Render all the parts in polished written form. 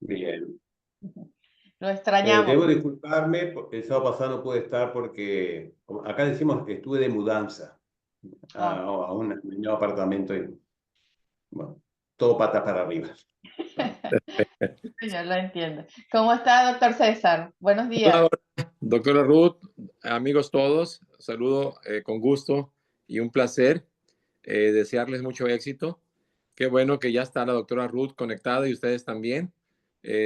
Bien. Lo extrañamos. Debo disculparme, porque el sábado pasado no pude estar porque acá decimos que estuve de mudanza Ah, a un nuevo apartamento y bueno, todo patas para arriba. ¿No? señor, lo entiendo. ¿Cómo está, doctor César? Buenos Hola, días. hola, doctora Ruth, amigos todos, saludo con gusto y un placer desearles mucho éxito. Qué bueno que ya está la doctora Ruth conectada y ustedes también.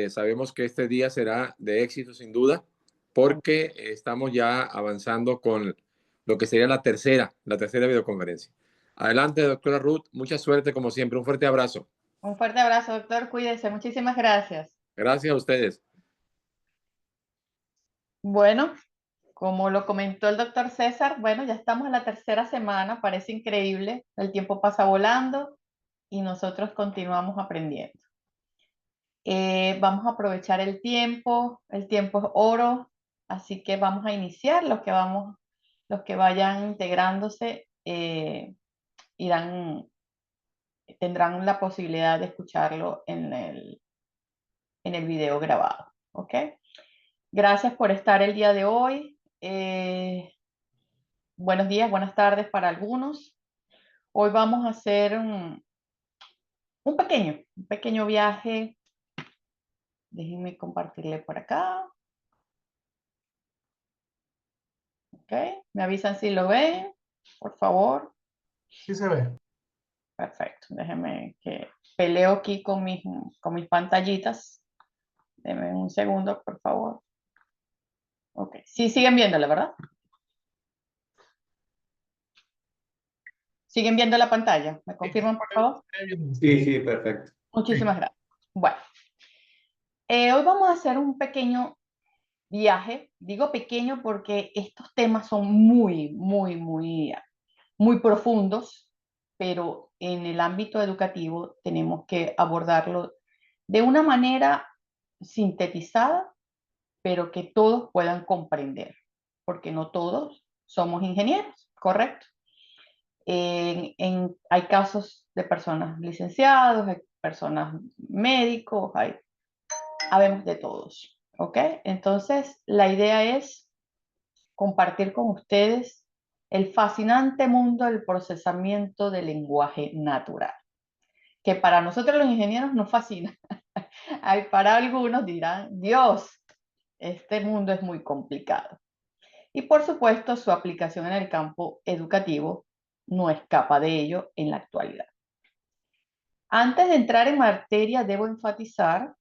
Sabemos que este día será de éxito sin duda, porque estamos ya avanzando con lo que sería la tercera videoconferencia. Adelante, doctora Ruth, mucha suerte como siempre. Un fuerte abrazo. Un fuerte abrazo, doctor. Cuídese. Muchísimas gracias. Gracias a ustedes. Bueno, como lo comentó el doctor César, bueno, ya estamos en la tercera semana. Parece increíble. El tiempo pasa volando y nosotros continuamos aprendiendo. Vamos a aprovechar el tiempo. El tiempo es oro. Así que vamos a iniciar. Los que vayan integrándose tendrán la posibilidad de escucharlo en el video grabado. ¿Ok? Gracias por estar el día de hoy. Buenos días, buenas tardes para algunos. Hoy vamos a hacer un pequeño viaje. Déjenme compartirle por acá. ¿Ok? Me avisan si lo ven, por favor. Sí se ve. Perfecto. Déjenme que peleo aquí con mis pantallitas. Denme un segundo, por favor. Ok. Sí, siguen viéndolo, ¿verdad? ¿Siguen viendo la pantalla? ¿Me confirman, por favor? Sí, sí, perfecto. Muchísimas gracias. Bueno, hoy vamos a hacer un pequeño viaje. Digo pequeño porque estos temas son muy profundos, pero en el ámbito educativo tenemos que abordarlo de una manera sintetizada, pero que todos puedan comprender, porque no todos somos ingenieros, ¿correcto? Hay casos de personas licenciados, hay personas médicos, habemos de todos, ¿ok? Entonces, la idea es compartir con ustedes el fascinante mundo del procesamiento del lenguaje natural, que para nosotros los ingenieros nos fascina. Para algunos dirán, Dios, este mundo es muy complicado. Y por supuesto, su aplicación en el campo educativo no escapa de ello en la actualidad. Antes de entrar en materia, debo enfatizar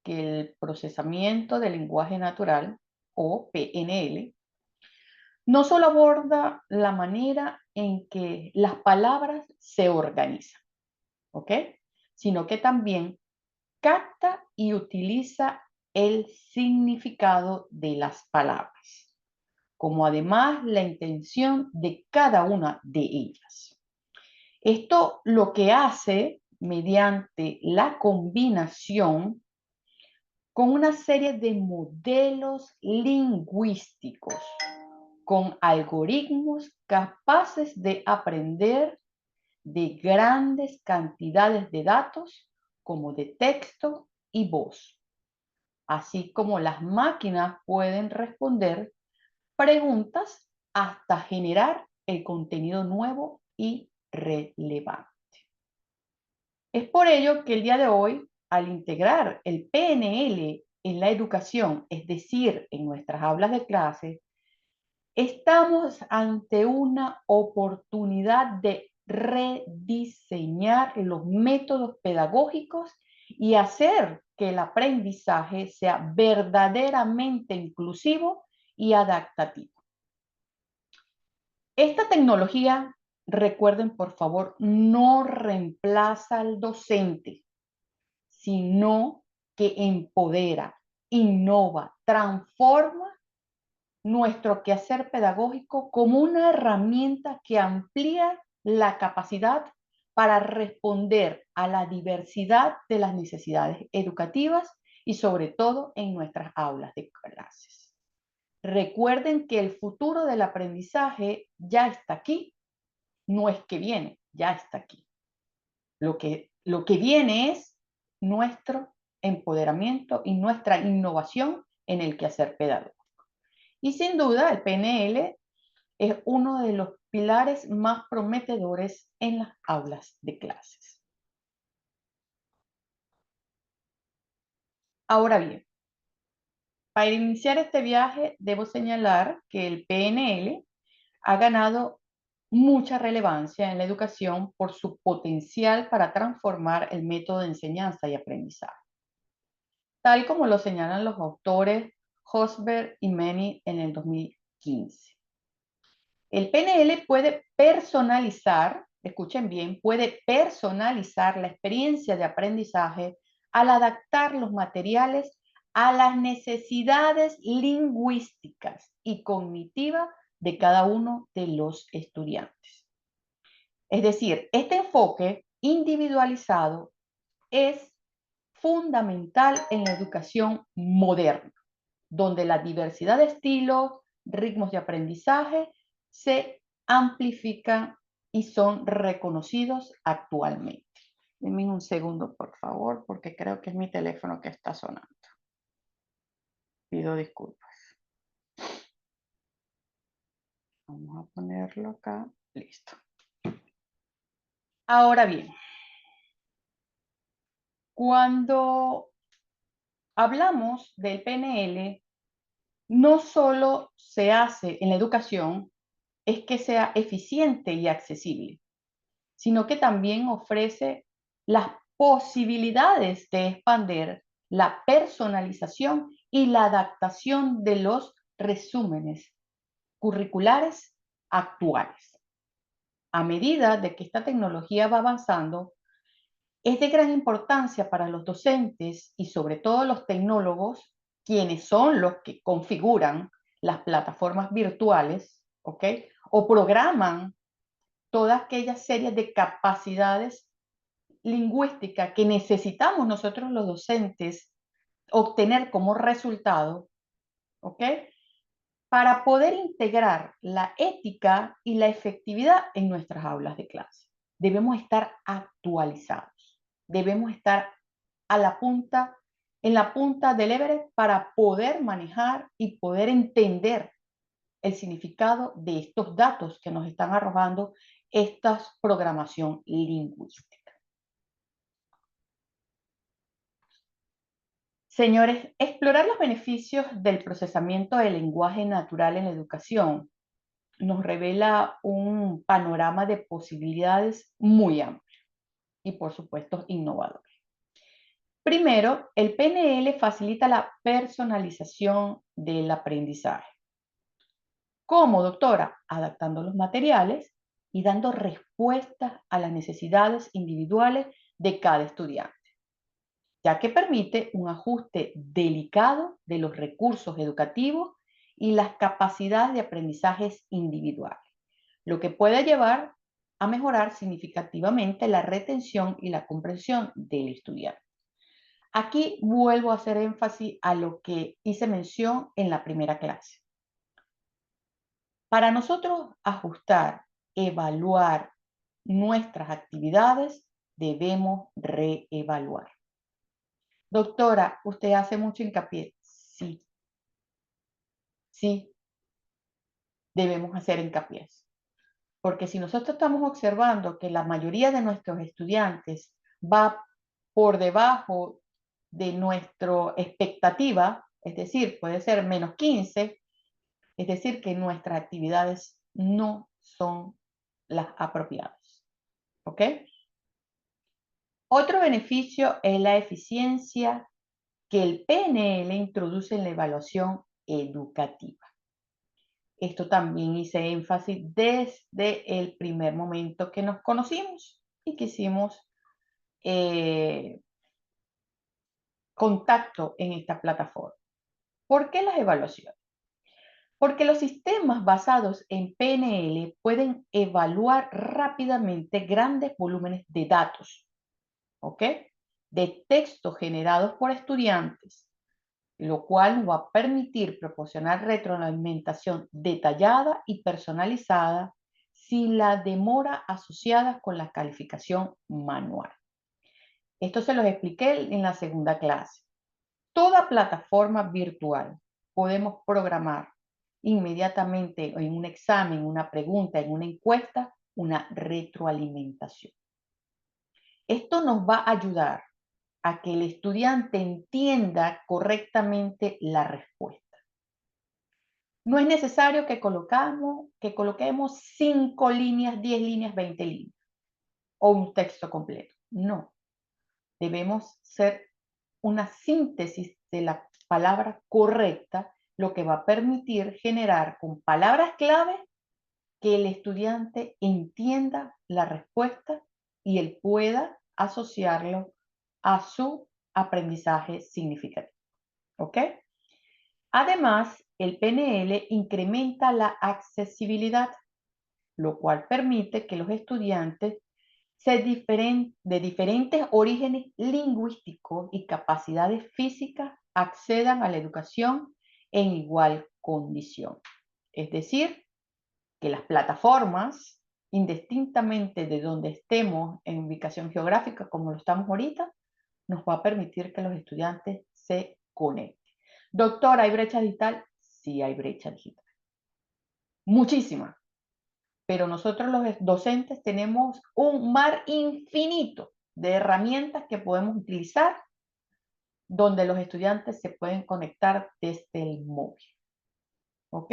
que el procesamiento del lenguaje natural, o PNL, no solo aborda la manera en que las palabras se organizan, ¿ok? Sino que también capta y utiliza el significado de las palabras, como además la intención de cada una de ellas. Esto lo que hace mediante la combinación con una serie de modelos lingüísticos, con algoritmos capaces de aprender de grandes cantidades de datos como de texto y voz, así como las máquinas pueden responder preguntas hasta generar el contenido nuevo y relevante. Es por ello que el día de hoy, al integrar el PNL en la educación, es decir, en nuestras aulas de clase, estamos ante una oportunidad de rediseñar los métodos pedagógicos y hacer que el aprendizaje sea verdaderamente inclusivo y adaptativo. Esta tecnología, recuerden por favor, no reemplaza al docente, sino que empodera, innova, transforma nuestro quehacer pedagógico como una herramienta que amplía la capacidad para responder a la diversidad de las necesidades educativas y sobre todo en nuestras aulas de clases. Recuerden que el futuro del aprendizaje ya está aquí, no es que viene, ya está aquí. Lo que viene es nuestro empoderamiento y nuestra innovación en el quehacer pedagógico. Y sin duda, el PNL es uno de los pilares más prometedores en las aulas de clases. Ahora bien, para iniciar este viaje, debo señalar que el PNL ha ganado mucha relevancia en la educación por su potencial para transformar el método de enseñanza y aprendizaje, tal como lo señalan los autores Hosberg y Meny en el 2015. El PNL puede personalizar, escuchen bien, puede personalizar la experiencia de aprendizaje al adaptar los materiales a las necesidades lingüísticas y cognitivas de cada uno de los estudiantes. Es decir, este enfoque individualizado es fundamental en la educación moderna, donde la diversidad de estilos, ritmos de aprendizaje se amplifican y son reconocidos actualmente. Denme un segundo, por favor, porque creo que es mi teléfono que está sonando. Pido disculpas. Vamos a ponerlo acá. Listo. Ahora bien, cuando hablamos del PNL, no solo se hace en la educación, es que sea eficiente y accesible, sino que también ofrece las posibilidades de expandir la personalización y la adaptación de los resúmenes curriculares actuales. A medida de que esta tecnología va avanzando, es de gran importancia para los docentes y sobre todo los tecnólogos, quienes son los que configuran las plataformas virtuales, ¿ok? O programan todas aquellas series de capacidades lingüísticas que necesitamos nosotros los docentes obtener como resultado, ¿ok? Para poder integrar la ética y la efectividad en nuestras aulas de clase. Debemos estar actualizados, debemos estar a la punta, en la punta del Everest para poder manejar y poder entender el significado de estos datos que nos están arrojando esta programación lingüística. Señores, explorar los beneficios del procesamiento del lenguaje natural en la educación nos revela un panorama de posibilidades muy amplio y, por supuesto, innovador. Primero, el PNL facilita la personalización del aprendizaje. ¿Cómo, doctora? Adaptando los materiales y dando respuestas a las necesidades individuales de cada estudiante, ya que permite un ajuste delicado de los recursos educativos y las capacidades de aprendizajes individuales, lo que puede llevar a mejorar significativamente la retención y la comprensión del estudiante. Aquí vuelvo a hacer énfasis a lo que hice mención en la primera clase. Para nosotros ajustar, evaluar nuestras actividades, debemos reevaluar. Doctora, usted hace mucho hincapié. Sí, sí, debemos hacer hincapié. Porque si nosotros estamos observando que la mayoría de nuestros estudiantes va por debajo de nuestra expectativa, es decir, puede ser menos 15, es decir, que nuestras actividades no son las apropiadas. ¿Ok? Otro beneficio es la eficiencia que el PNL introduce en la evaluación educativa. Esto también hice énfasis desde el primer momento que nos conocimos y que hicimos contacto en esta plataforma. ¿Por qué las evaluaciones? Porque los sistemas basados en PNL pueden evaluar rápidamente grandes volúmenes de datos, ¿ok? De textos generados por estudiantes, lo cual nos va a permitir proporcionar retroalimentación detallada y personalizada sin la demora asociada con la calificación manual. Esto se los expliqué en la segunda clase. Toda plataforma virtual podemos programar inmediatamente en un examen, una pregunta, en una encuesta, una retroalimentación. Esto nos va a ayudar a que el estudiante entienda correctamente la respuesta. No es necesario que coloquemos 5 líneas, 10 líneas, 20 líneas o un texto completo. No. Debemos ser una síntesis de la palabra correcta, lo que va a permitir generar con palabras clave que el estudiante entienda la respuesta y él pueda asociarlo a su aprendizaje significativo. ¿Ok? Además, el PNL incrementa la accesibilidad, lo cual permite que los estudiantes de diferentes orígenes lingüísticos y capacidades físicas accedan a la educación en igual condición. Es decir, que las plataformas, indistintamente de donde estemos en ubicación geográfica, como lo estamos ahorita, nos va a permitir que los estudiantes se conecten. Doctor, ¿hay brecha digital? Sí hay brecha digital. Muchísima. Pero nosotros los docentes tenemos un mar infinito de herramientas que podemos utilizar donde los estudiantes se pueden conectar desde el móvil. ¿Ok?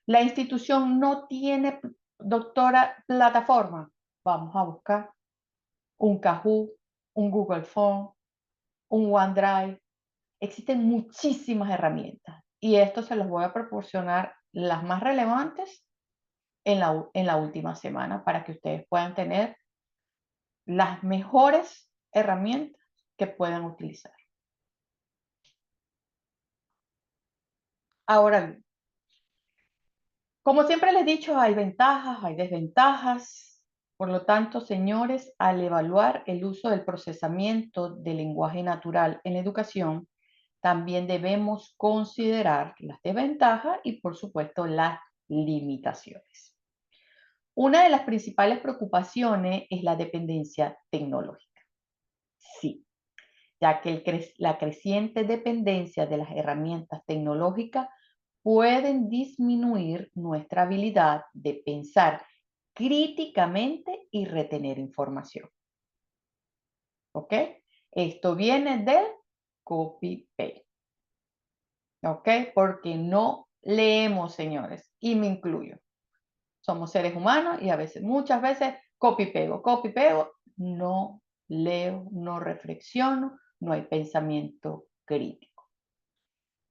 La institución no tiene, doctora, plataforma. Vamos a buscar un Kahoot, un Google Phone, un OneDrive. Existen muchísimas herramientas y esto se los voy a proporcionar las más relevantes en la última semana para que ustedes puedan tener las mejores herramientas que puedan utilizar. Ahora bien, como siempre les he dicho, hay ventajas, hay desventajas. Por lo tanto, señores, al evaluar el uso del procesamiento del lenguaje natural en la educación, también debemos considerar las desventajas y, por supuesto, las limitaciones. Una de las principales preocupaciones es la dependencia tecnológica. Sí, ya que la creciente dependencia de las herramientas tecnológicas pueden disminuir nuestra habilidad de pensar críticamente y retener información. ¿Ok? Esto viene del copy-paste. ¿Ok? Porque no leemos, señores, y me incluyo. Somos seres humanos y a veces, muchas veces, copy-pego, no leo, no reflexiono, no hay pensamiento crítico.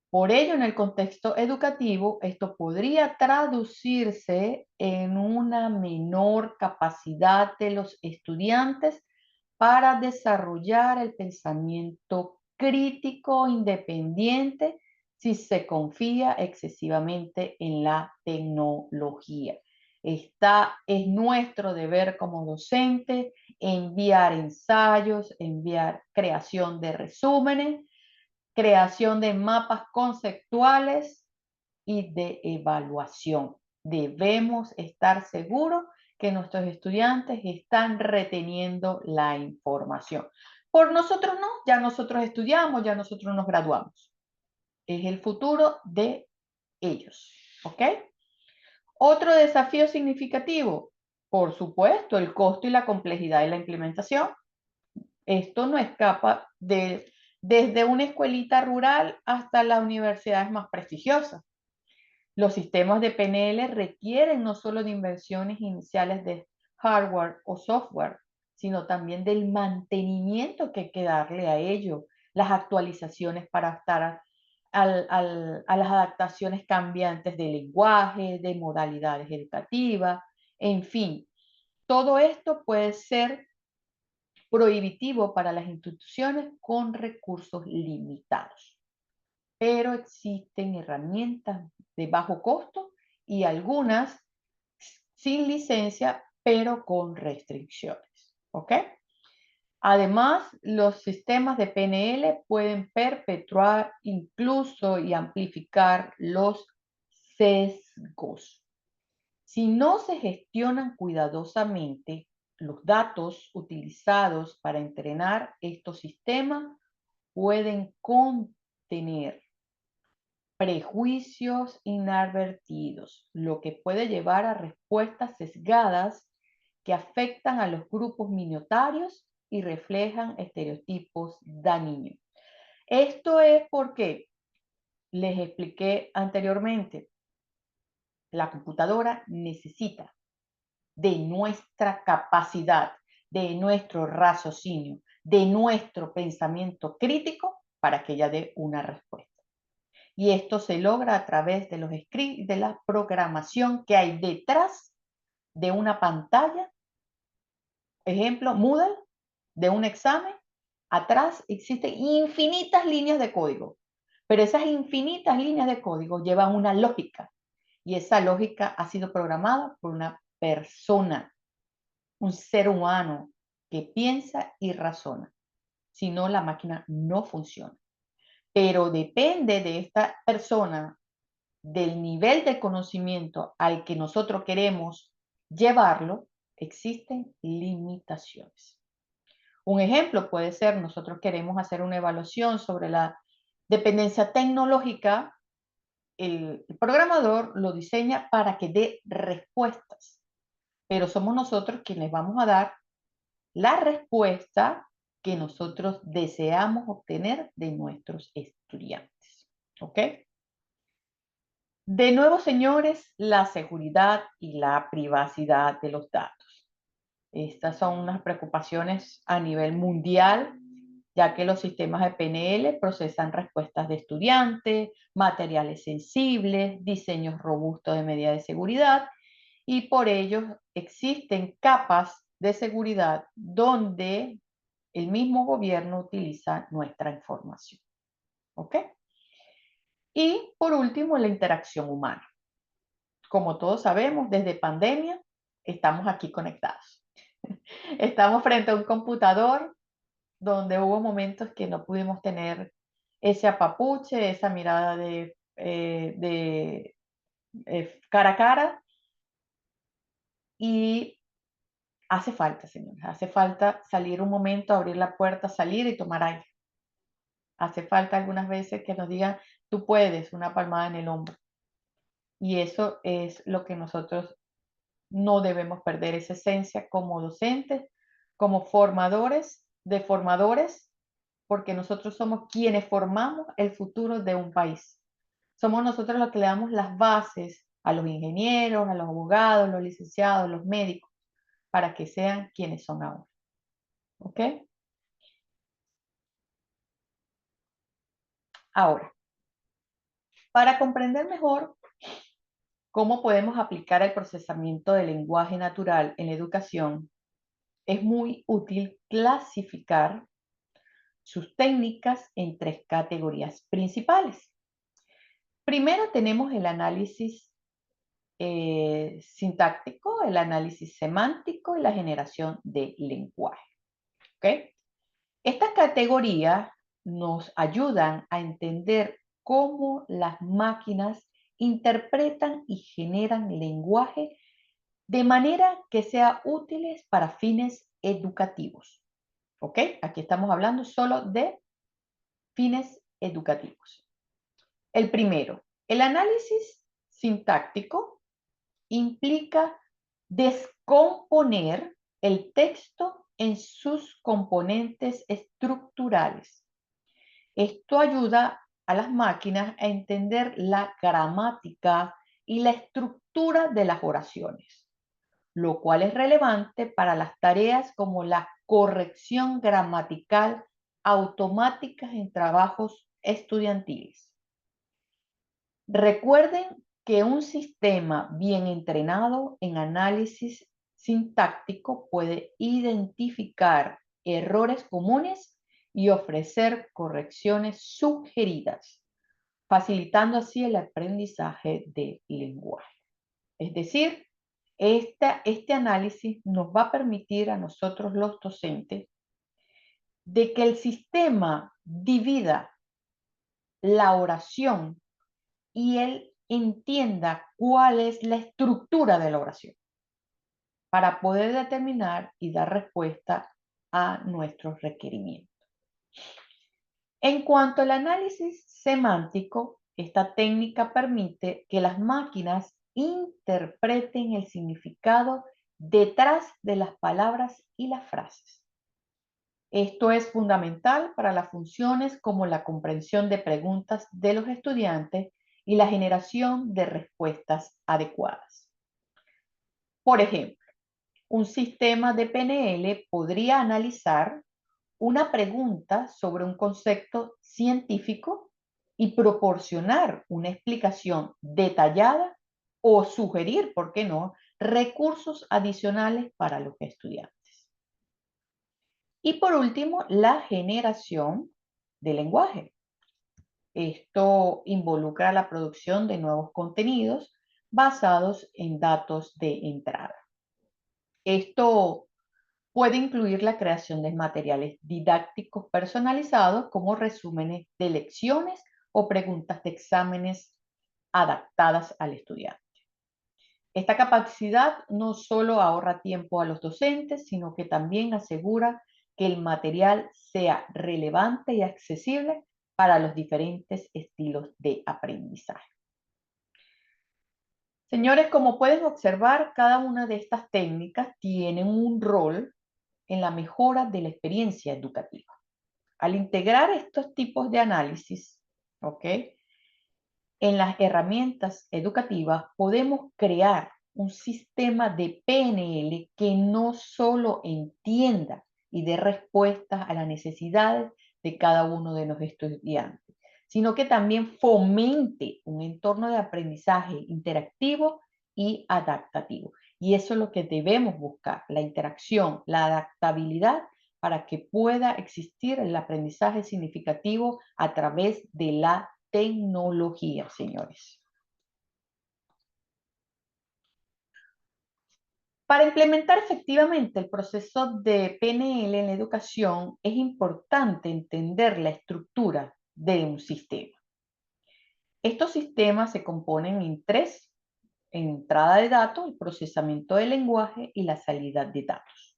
Por ello, en el contexto educativo, esto podría traducirse en una menor capacidad de los estudiantes para desarrollar el pensamiento crítico independiente si se confía excesivamente en la tecnología. Es nuestro deber como docentes enviar ensayos, enviar creación de resúmenes, creación de mapas conceptuales y de evaluación. Debemos estar seguros que nuestros estudiantes están reteniendo la información. Por nosotros no, ya nosotros estudiamos, ya nosotros nos graduamos. Es el futuro de ellos, ¿ok? Otro desafío significativo, por supuesto, el costo y la complejidad de la implementación. Esto no escapa desde una escuelita rural hasta las universidades más prestigiosas. Los sistemas de PNL requieren no solo de inversiones iniciales de hardware o software, sino también del mantenimiento que hay que darle a ello, las actualizaciones para estar a las adaptaciones cambiantes de lenguaje, de modalidades educativas, en fin. Todo esto puede ser prohibitivo para las instituciones con recursos limitados. Pero existen herramientas de bajo costo y algunas sin licencia, pero con restricciones. ¿Ok? Además, los sistemas de PNL pueden perpetuar incluso y amplificar los sesgos. Si no se gestionan cuidadosamente, Los datos utilizados para entrenar estos sistemas pueden contener prejuicios inadvertidos, lo que puede llevar a respuestas sesgadas que afectan a los grupos minoritarios y reflejan estereotipos dañinos. Esto es porque les expliqué anteriormente, la computadora necesita de nuestra capacidad, de nuestro raciocinio, de nuestro pensamiento crítico para que ella dé una respuesta. Y esto se logra a través de los scripts, de la programación que hay detrás de una pantalla, ejemplo, Moodle, de un examen. Atrás existen infinitas líneas de código, pero esas infinitas líneas de código llevan una lógica y esa lógica ha sido programada por una persona, un ser humano que piensa y razona. Si no, la máquina no funciona. Pero depende de esta persona, del nivel de conocimiento al que nosotros queremos llevarlo, existen limitaciones. Un ejemplo puede ser, nosotros queremos hacer una evaluación sobre la dependencia tecnológica, el programador lo diseña para que dé respuestas, pero somos nosotros quienes vamos a dar la respuesta que nosotros deseamos obtener de nuestros estudiantes. ¿Ok? De nuevo, señores, la seguridad y la privacidad de los datos. Estas son unas preocupaciones a nivel mundial, ya que los sistemas de PNL procesan respuestas de estudiantes, materiales sensibles, diseños robustos de medidas de seguridad, y por ello existen capas de seguridad donde el mismo gobierno utiliza nuestra información. ¿Ok? Y por último, la interacción humana. Como todos sabemos, desde pandemia estamos aquí conectados. Estamos frente a un computador donde hubo momentos que no pudimos tener ese apapuche, esa mirada de cara a cara. Y hace falta, señores, hace falta salir un momento, abrir la puerta, salir y tomar aire. Hace falta algunas veces que nos digan, tú puedes, una palmada en el hombro. Y eso es lo que nosotros no debemos perder, esa esencia como docentes, como formadores de formadores, porque nosotros somos quienes formamos el futuro de un país. Somos nosotros los que le damos las bases a los ingenieros, a los abogados, los licenciados, los médicos, para que sean quienes son ahora. ¿Ok? Ahora, para comprender mejor cómo podemos aplicar el procesamiento del lenguaje natural en la educación, es muy útil clasificar sus técnicas en 3 categorías principales. Primero tenemos el análisis sintáctico, el análisis semántico y la generación de lenguaje. ¿Okay? Estas categorías nos ayudan a entender cómo las máquinas interpretan y generan lenguaje de manera que sea útiles para fines educativos. ¿Ok? Aquí estamos hablando solo de fines educativos. El primero, el análisis sintáctico implica descomponer el texto en sus componentes estructurales. Esto ayuda a las máquinas a entender la gramática y la estructura de las oraciones, lo cual es relevante para las tareas como la corrección gramatical automática en trabajos estudiantiles. Recuerden que un sistema bien entrenado en análisis sintáctico puede identificar errores comunes y ofrecer correcciones sugeridas, facilitando así el aprendizaje del lenguaje. Es decir, este análisis nos va a permitir a nosotros los docentes de que el sistema divida la oración y él entienda cuál es la estructura de la oración. para poder determinar y dar respuesta a nuestros requerimientos. En cuanto al análisis semántico, esta técnica permite que las máquinas interpreten el significado detrás de las palabras y las frases. Esto es fundamental para las funciones como la comprensión de preguntas de los estudiantes y la generación de respuestas adecuadas. Por ejemplo, un sistema de PNL podría analizar una pregunta sobre un concepto científico y proporcionar una explicación detallada o sugerir, ¿por qué no?, recursos adicionales para los estudiantes. Y por último, la generación de lenguaje. Esto involucra la producción de nuevos contenidos basados en datos de entrada. Esto puede incluir la creación de materiales didácticos personalizados como resúmenes de lecciones o preguntas de exámenes adaptadas al estudiante. Esta capacidad no solo ahorra tiempo a los docentes, sino que también asegura que el material sea relevante y accesible para los diferentes estilos de aprendizaje. Señores, como pueden observar, cada una de estas técnicas tiene un rol en la mejora de la experiencia educativa. Al integrar estos tipos de análisis, ¿ok?, en las herramientas educativas podemos crear un sistema de PNL que no solo entienda y dé respuestas a las necesidades de cada uno de los estudiantes, sino que también fomente un entorno de aprendizaje interactivo y adaptativo. Y eso es lo que debemos buscar, la interacción, la adaptabilidad para que pueda existir el aprendizaje significativo a través de la tecnología, señores. Para implementar efectivamente el proceso de PNL en la educación, es importante entender la estructura de un sistema. Estos sistemas se componen en tres: entrada de datos, el procesamiento del lenguaje y la salida de datos.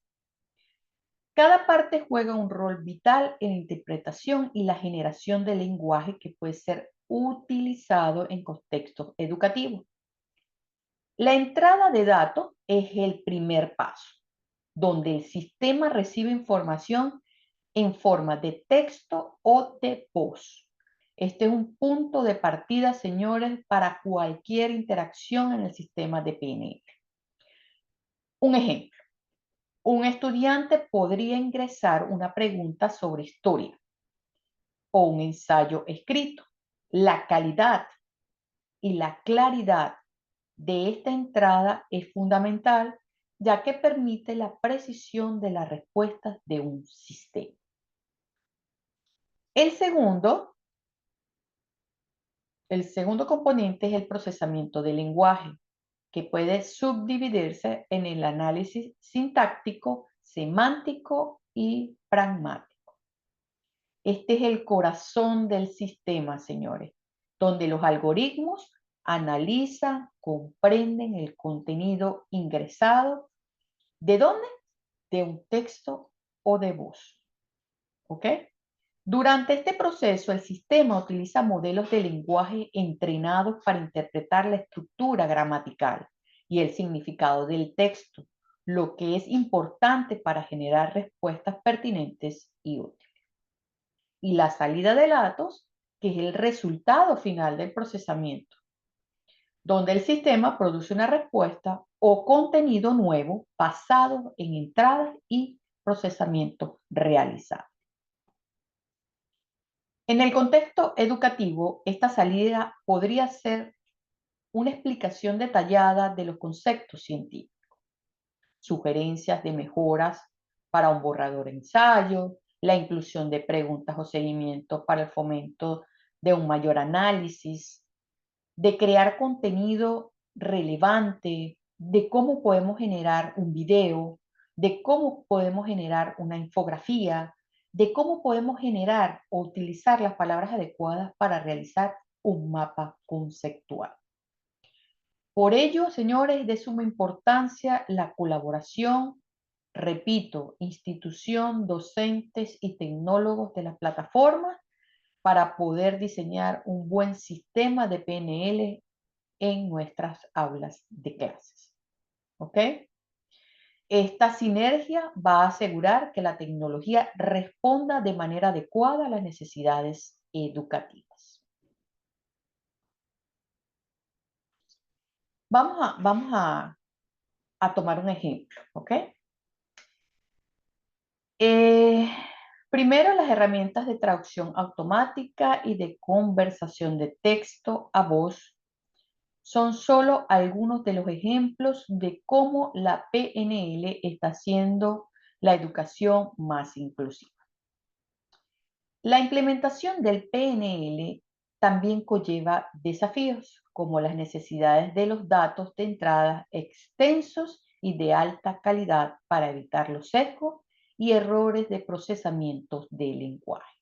Cada parte juega un rol vital en la interpretación y la generación del lenguaje que puede ser utilizado en contextos educativos. La entrada de datos es el primer paso, donde el sistema recibe información en forma de texto o de voz. Este es un punto de partida, señores, para cualquier interacción en el sistema de PNL. Un ejemplo: un estudiante podría ingresar una pregunta sobre historia o un ensayo escrito. La calidad y la claridad de esta entrada es fundamental, ya que permite la precisión de las respuestas de un sistema. El segundo componente es el procesamiento del lenguaje, que puede subdividirse en el análisis sintáctico, semántico y pragmático. Este es el corazón del sistema, señores, donde los algoritmos analizan, comprenden el contenido ingresado. ¿De dónde? De un texto o de voz. ¿Ok? Durante este proceso, el sistema utiliza modelos de lenguaje entrenados para interpretar la estructura gramatical y el significado del texto, lo que es importante para generar respuestas pertinentes y útiles. Y la salida de datos, que es el resultado final del procesamiento, donde el sistema produce una respuesta o contenido nuevo basado en entradas y procesamiento realizado. En el contexto educativo, esta salida podría ser una explicación detallada de los conceptos científicos, sugerencias de mejoras para un borrador de ensayo, la inclusión de preguntas o seguimientos para el fomento de un mayor análisis, de crear contenido relevante, de cómo podemos generar un video, de cómo podemos generar una infografía, de cómo podemos generar o utilizar las palabras adecuadas para realizar un mapa conceptual. Por ello, señores, es de suma importancia la colaboración, repito, institución, docentes y tecnólogos de las plataformas para poder diseñar un buen sistema de PNL en nuestras aulas de clases. ¿Ok? Esta sinergia va a asegurar que la tecnología responda de manera adecuada a las necesidades educativas. Vamos a tomar un ejemplo, ¿ok? Primero, las herramientas de traducción automática y de conversación de texto a voz son solo algunos de los ejemplos de cómo la PNL está haciendo la educación más inclusiva. La implementación del PNL también conlleva desafíos, como las necesidades de los datos de entrada extensos y de alta calidad para evitar los sesgos y errores de procesamiento del lenguaje.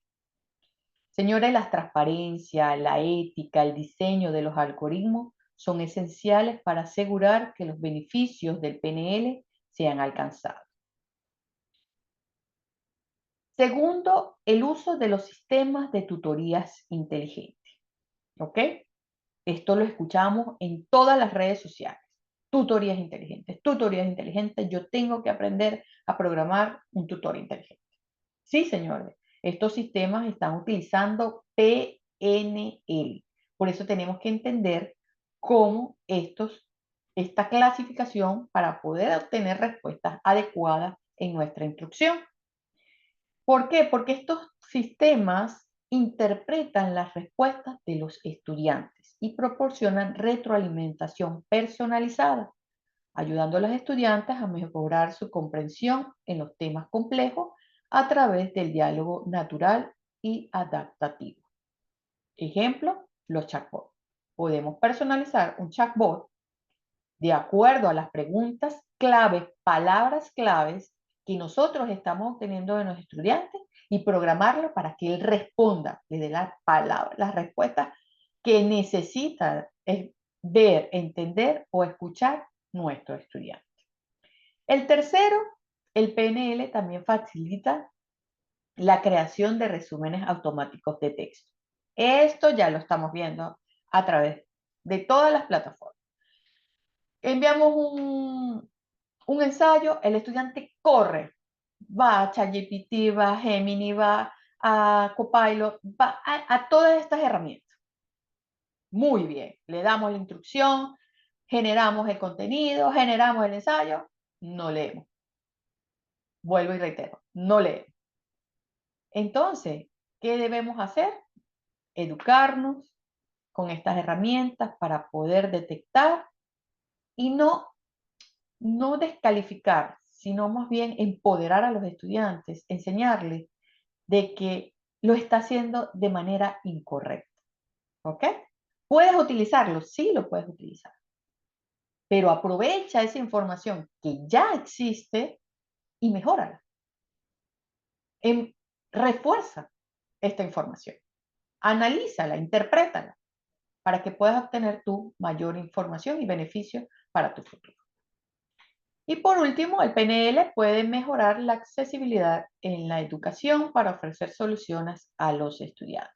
Señores, la transparencia, la ética, el diseño de los algoritmos son esenciales para asegurar que los beneficios del PNL sean alcanzados. Segundo, el uso de los sistemas de tutorías inteligentes. ¿Ok? Esto lo escuchamos en todas las redes sociales. Tutorías inteligentes, tutorías inteligentes. Yo tengo que aprender a programar un tutor inteligente. Sí, señores. Estos sistemas están utilizando PNL. Por eso tenemos que entender cómo esta clasificación para poder obtener respuestas adecuadas en nuestra instrucción. ¿Por qué? Porque estos sistemas interpretan las respuestas de los estudiantes y proporcionan retroalimentación personalizada, ayudando a los estudiantes a mejorar su comprensión en los temas complejos a través del diálogo natural y adaptativo. Ejemplo, los chatbots. Podemos personalizar un chatbot de acuerdo a las preguntas claves, palabras claves que nosotros estamos obteniendo de los estudiantes y programarlo para que él responda, le dé las palabras, las respuestas que necesita ver, entender o escuchar nuestro estudiante. El tercero, el PNL también facilita la creación de resúmenes automáticos de texto. Esto ya lo estamos viendo a través de todas las plataformas. Enviamos un ensayo, el estudiante corre, va a ChatGPT, va a Gemini, va a Copilot, va a todas estas herramientas. Muy bien, le damos la instrucción, generamos el contenido, generamos el ensayo, no leemos. Vuelvo y reitero, no leemos. Entonces, ¿qué debemos hacer? Educarnos con estas herramientas para poder detectar y no descalificar, sino más bien empoderar a los estudiantes, enseñarles de que lo está haciendo de manera incorrecta. ¿Ok? ¿Puedes utilizarlo? Sí, lo puedes utilizar. Pero aprovecha esa información que ya existe y mejórala. Refuerza esta información. Analízala, interprétala, para que puedas obtener tu mayor información y beneficio para tu futuro. Y por último, el PNL puede mejorar la accesibilidad en la educación para ofrecer soluciones a los estudiantes.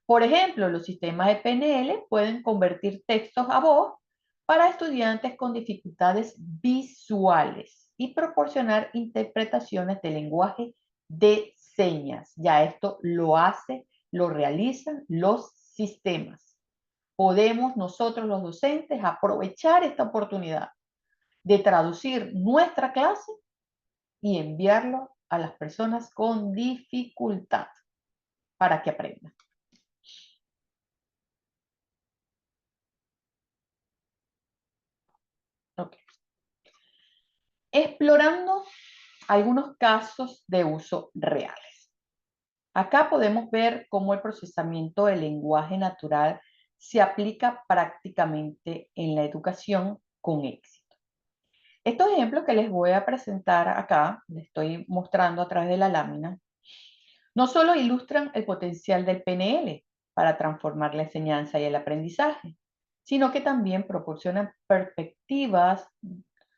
Por ejemplo, los sistemas de PNL pueden convertir textos a voz para estudiantes con dificultades visuales y proporcionar interpretaciones de lenguaje de señas. Ya esto lo realizan los sistemas. Podemos nosotros los docentes aprovechar esta oportunidad de traducir nuestra clase y enviarlo a las personas con dificultad para que aprendan. Okay. Explorando algunos casos de uso reales. Acá podemos ver cómo el procesamiento del lenguaje natural se aplica prácticamente en la educación con éxito. Estos ejemplos que les voy a presentar acá, les estoy mostrando a través de la lámina, no solo ilustran el potencial del PNL para transformar la enseñanza y el aprendizaje, sino que también proporcionan perspectivas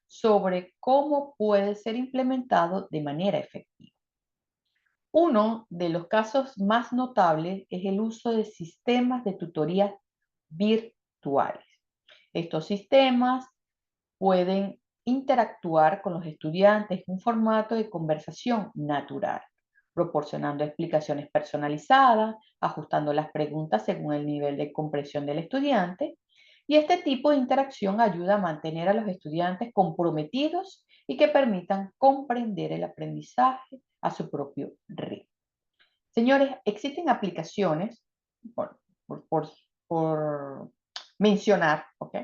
sobre cómo puede ser implementado de manera efectiva. Uno de los casos más notables es el uso de sistemas de tutoría virtuales. Estos sistemas pueden interactuar con los estudiantes en un formato de conversación natural, proporcionando explicaciones personalizadas, ajustando las preguntas según el nivel de comprensión del estudiante. Y este tipo de interacción ayuda a mantener a los estudiantes comprometidos y que permitan comprender el aprendizaje a su propio ritmo. Señores, existen aplicaciones, por, por mencionar, ¿ok?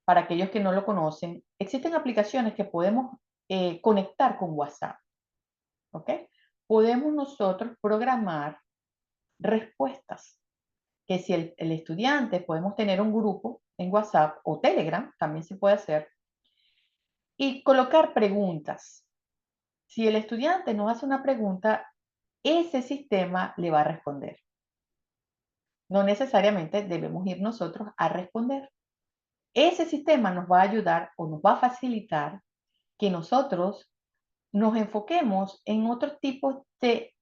Para aquellos que no lo conocen, existen aplicaciones que podemos conectar con WhatsApp, ¿ok? Podemos nosotros programar respuestas, que si el estudiante, podemos tener un grupo en WhatsApp o Telegram, también se puede hacer, y colocar preguntas. Si el estudiante nos hace una pregunta, ese sistema le va a responder. No necesariamente debemos ir nosotros a responder. Ese sistema nos va a ayudar o nos va a facilitar que nosotros nos enfoquemos en otros tipos de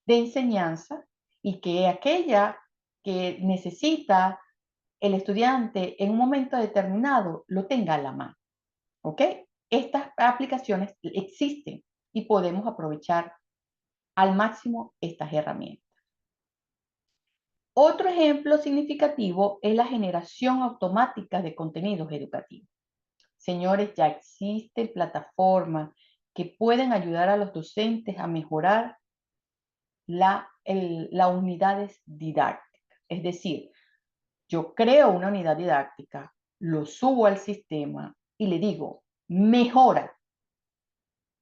enseñanza y que aquella que necesita el estudiante en un momento determinado lo tenga a la mano. ¿Ok? Estas aplicaciones existen y podemos aprovechar al máximo estas herramientas. Otro ejemplo significativo es la generación automática de contenidos educativos. Señores, ya existen plataformas que pueden ayudar a los docentes a mejorar las unidades didácticas. Es decir, yo creo una unidad didáctica, lo subo al sistema y le digo, mejora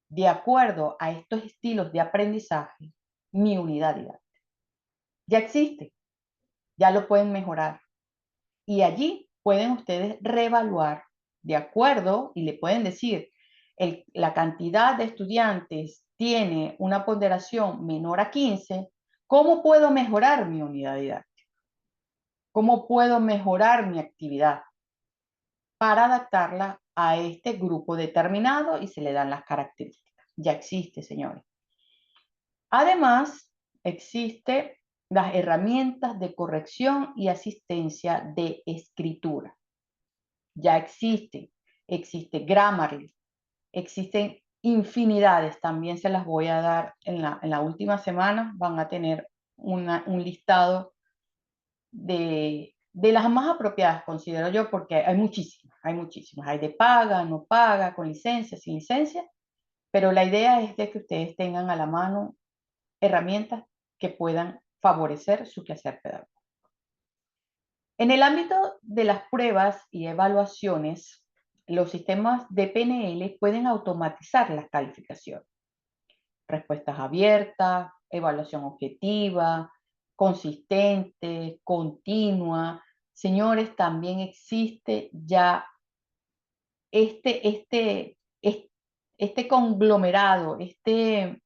de acuerdo a estos estilos de aprendizaje mi unidad didáctica. Ya existe, ya lo pueden mejorar. Y allí pueden ustedes reevaluar de acuerdo y le pueden decir, la cantidad de estudiantes tiene una ponderación menor a 15, ¿cómo puedo mejorar mi unidad didáctica? ¿Cómo puedo mejorar mi actividad para adaptarla a este grupo determinado y se le dan las características? Ya existe, señores. Además, existen las herramientas de corrección y asistencia de escritura. Ya existe Grammarly, existen infinidades, también se las voy a dar en la última semana, van a tener un listado de las más apropiadas, considero yo, porque hay muchísimas, hay de paga, no paga, con licencia, sin licencia, pero la idea es de que ustedes tengan a la mano herramientas que puedan favorecer su quehacer pedagógico. En el ámbito de las pruebas y evaluaciones, los sistemas de PNL pueden automatizar las calificaciones. Respuestas abiertas, evaluación objetiva, consistente, continua. Señores, también existe ya este conglomerado, este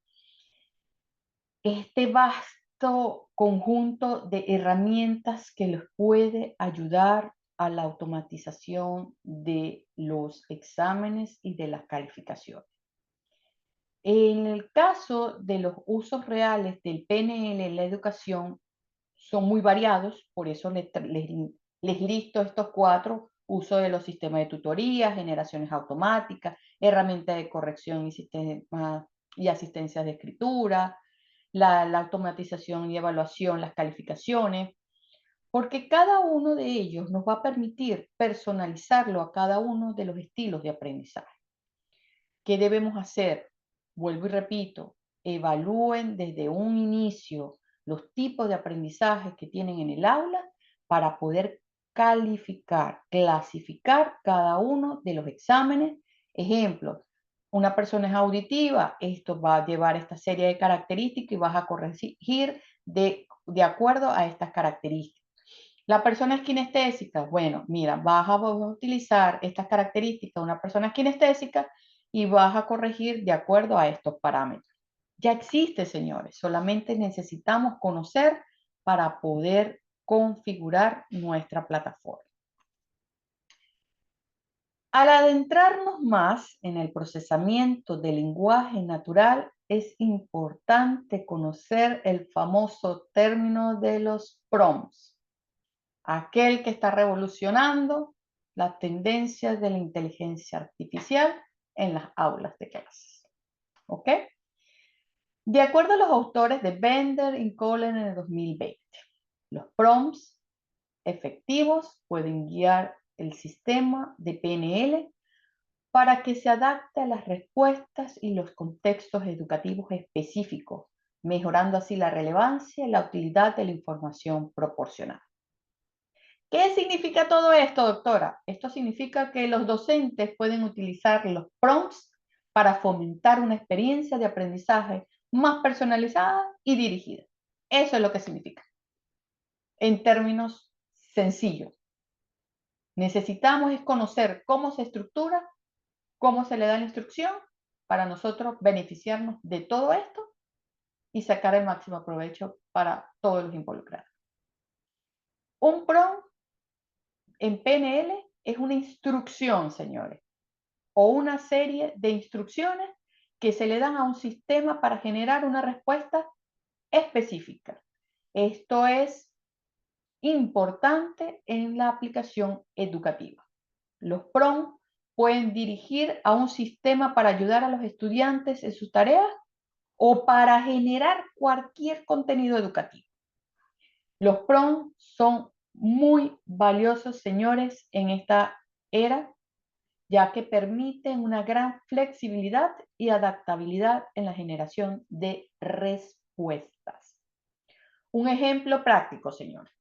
vasto conjunto de herramientas que les puede ayudar a la automatización de los exámenes y de las calificaciones. En el caso de los usos reales del PNL en la educación, son muy variados, por eso les listo estos 4: uso de los sistemas de tutoría, generaciones automáticas, herramientas de corrección y asistencia de escritura, la automatización y evaluación, las calificaciones, porque cada uno de ellos nos va a permitir personalizarlo a cada uno de los estilos de aprendizaje. ¿Qué debemos hacer? Vuelvo y repito, evalúen desde un inicio los tipos de aprendizaje que tienen en el aula para poder calificar, clasificar cada uno de los exámenes. Ejemplo, una persona es auditiva, esto va a llevar esta serie de características y vas a corregir de acuerdo a estas características. La persona es kinestésica, bueno, mira, vas a utilizar estas características de una persona kinestésica y vas a corregir de acuerdo a estos parámetros. Ya existe, señores, solamente necesitamos conocer para poder configurar nuestra plataforma. Al adentrarnos más en el procesamiento del lenguaje natural, es importante conocer el famoso término de los prompts, aquel que está revolucionando las tendencias de la inteligencia artificial en las aulas de clases. ¿Ok? De acuerdo a los autores de Bender y Kohler en el 2020, los prompts efectivos pueden guiar el sistema de PNL para que se adapte a las respuestas y los contextos educativos específicos, mejorando así la relevancia y la utilidad de la información proporcionada. ¿Qué significa todo esto, doctora? Esto significa que los docentes pueden utilizar los prompts para fomentar una experiencia de aprendizaje más personalizada y dirigida. Eso es lo que significa. En términos sencillos, necesitamos es conocer cómo se estructura, cómo se le da la instrucción para nosotros beneficiarnos de todo esto y sacar el máximo provecho para todos los involucrados. Un prompt en PNL es una instrucción, señores, o una serie de instrucciones que se le dan a un sistema para generar una respuesta específica. Esto es importante en la aplicación educativa. Los prompts pueden dirigir a un sistema para ayudar a los estudiantes en sus tareas o para generar cualquier contenido educativo. Los prompts son muy valiosos, señores, en esta era, ya que permiten una gran flexibilidad y adaptabilidad en la generación de respuestas. Un ejemplo práctico, señores,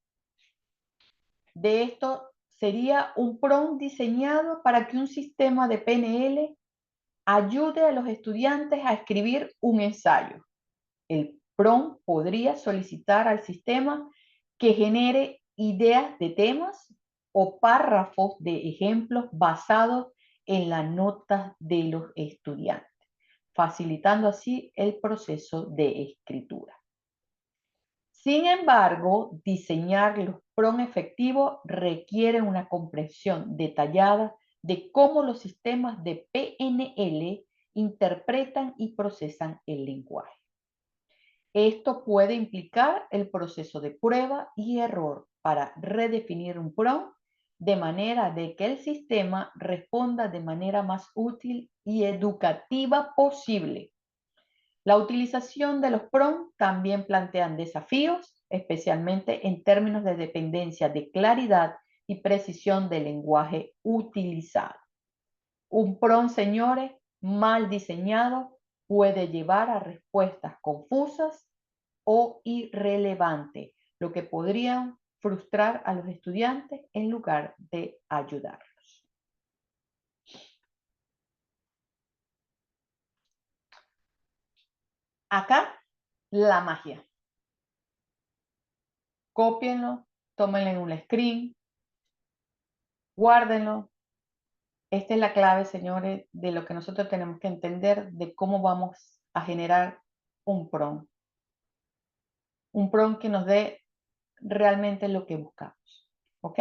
de esto sería un prompt diseñado para que un sistema de PNL ayude a los estudiantes a escribir un ensayo. El prompt podría solicitar al sistema que genere ideas de temas o párrafos de ejemplos basados en las notas de los estudiantes, facilitando así el proceso de escritura. Sin embargo, diseñar los prompts efectivos requiere una comprensión detallada de cómo los sistemas de PNL interpretan y procesan el lenguaje. Esto puede implicar el proceso de prueba y error para redefinir un prompt de manera de que el sistema responda de manera más útil y educativa posible. La utilización de los prompts también plantean desafíos, especialmente en términos de dependencia de claridad y precisión del lenguaje utilizado. Un prompt, señores, mal diseñado puede llevar a respuestas confusas o irrelevantes, lo que podría frustrar a los estudiantes en lugar de ayudarlos. Acá, la magia. Cópienlo, tómenlo en un screen, guárdenlo. Esta es la clave, señores, de lo que nosotros tenemos que entender de cómo vamos a generar un prompt. Un prompt que nos dé realmente lo que buscamos. ¿Ok?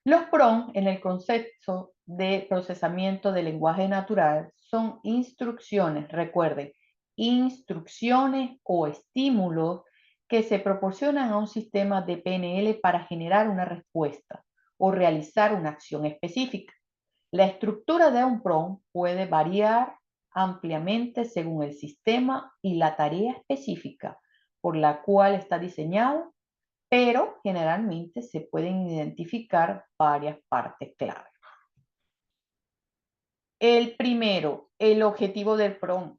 Los prompts en el concepto de procesamiento de lenguaje natural son instrucciones, recuerden, instrucciones o estímulos que se proporcionan a un sistema de PNL para generar una respuesta o realizar una acción específica. La estructura de un prompt puede variar ampliamente según el sistema y la tarea específica por la cual está diseñado, pero generalmente se pueden identificar varias partes clave. El primero, el objetivo del prompt.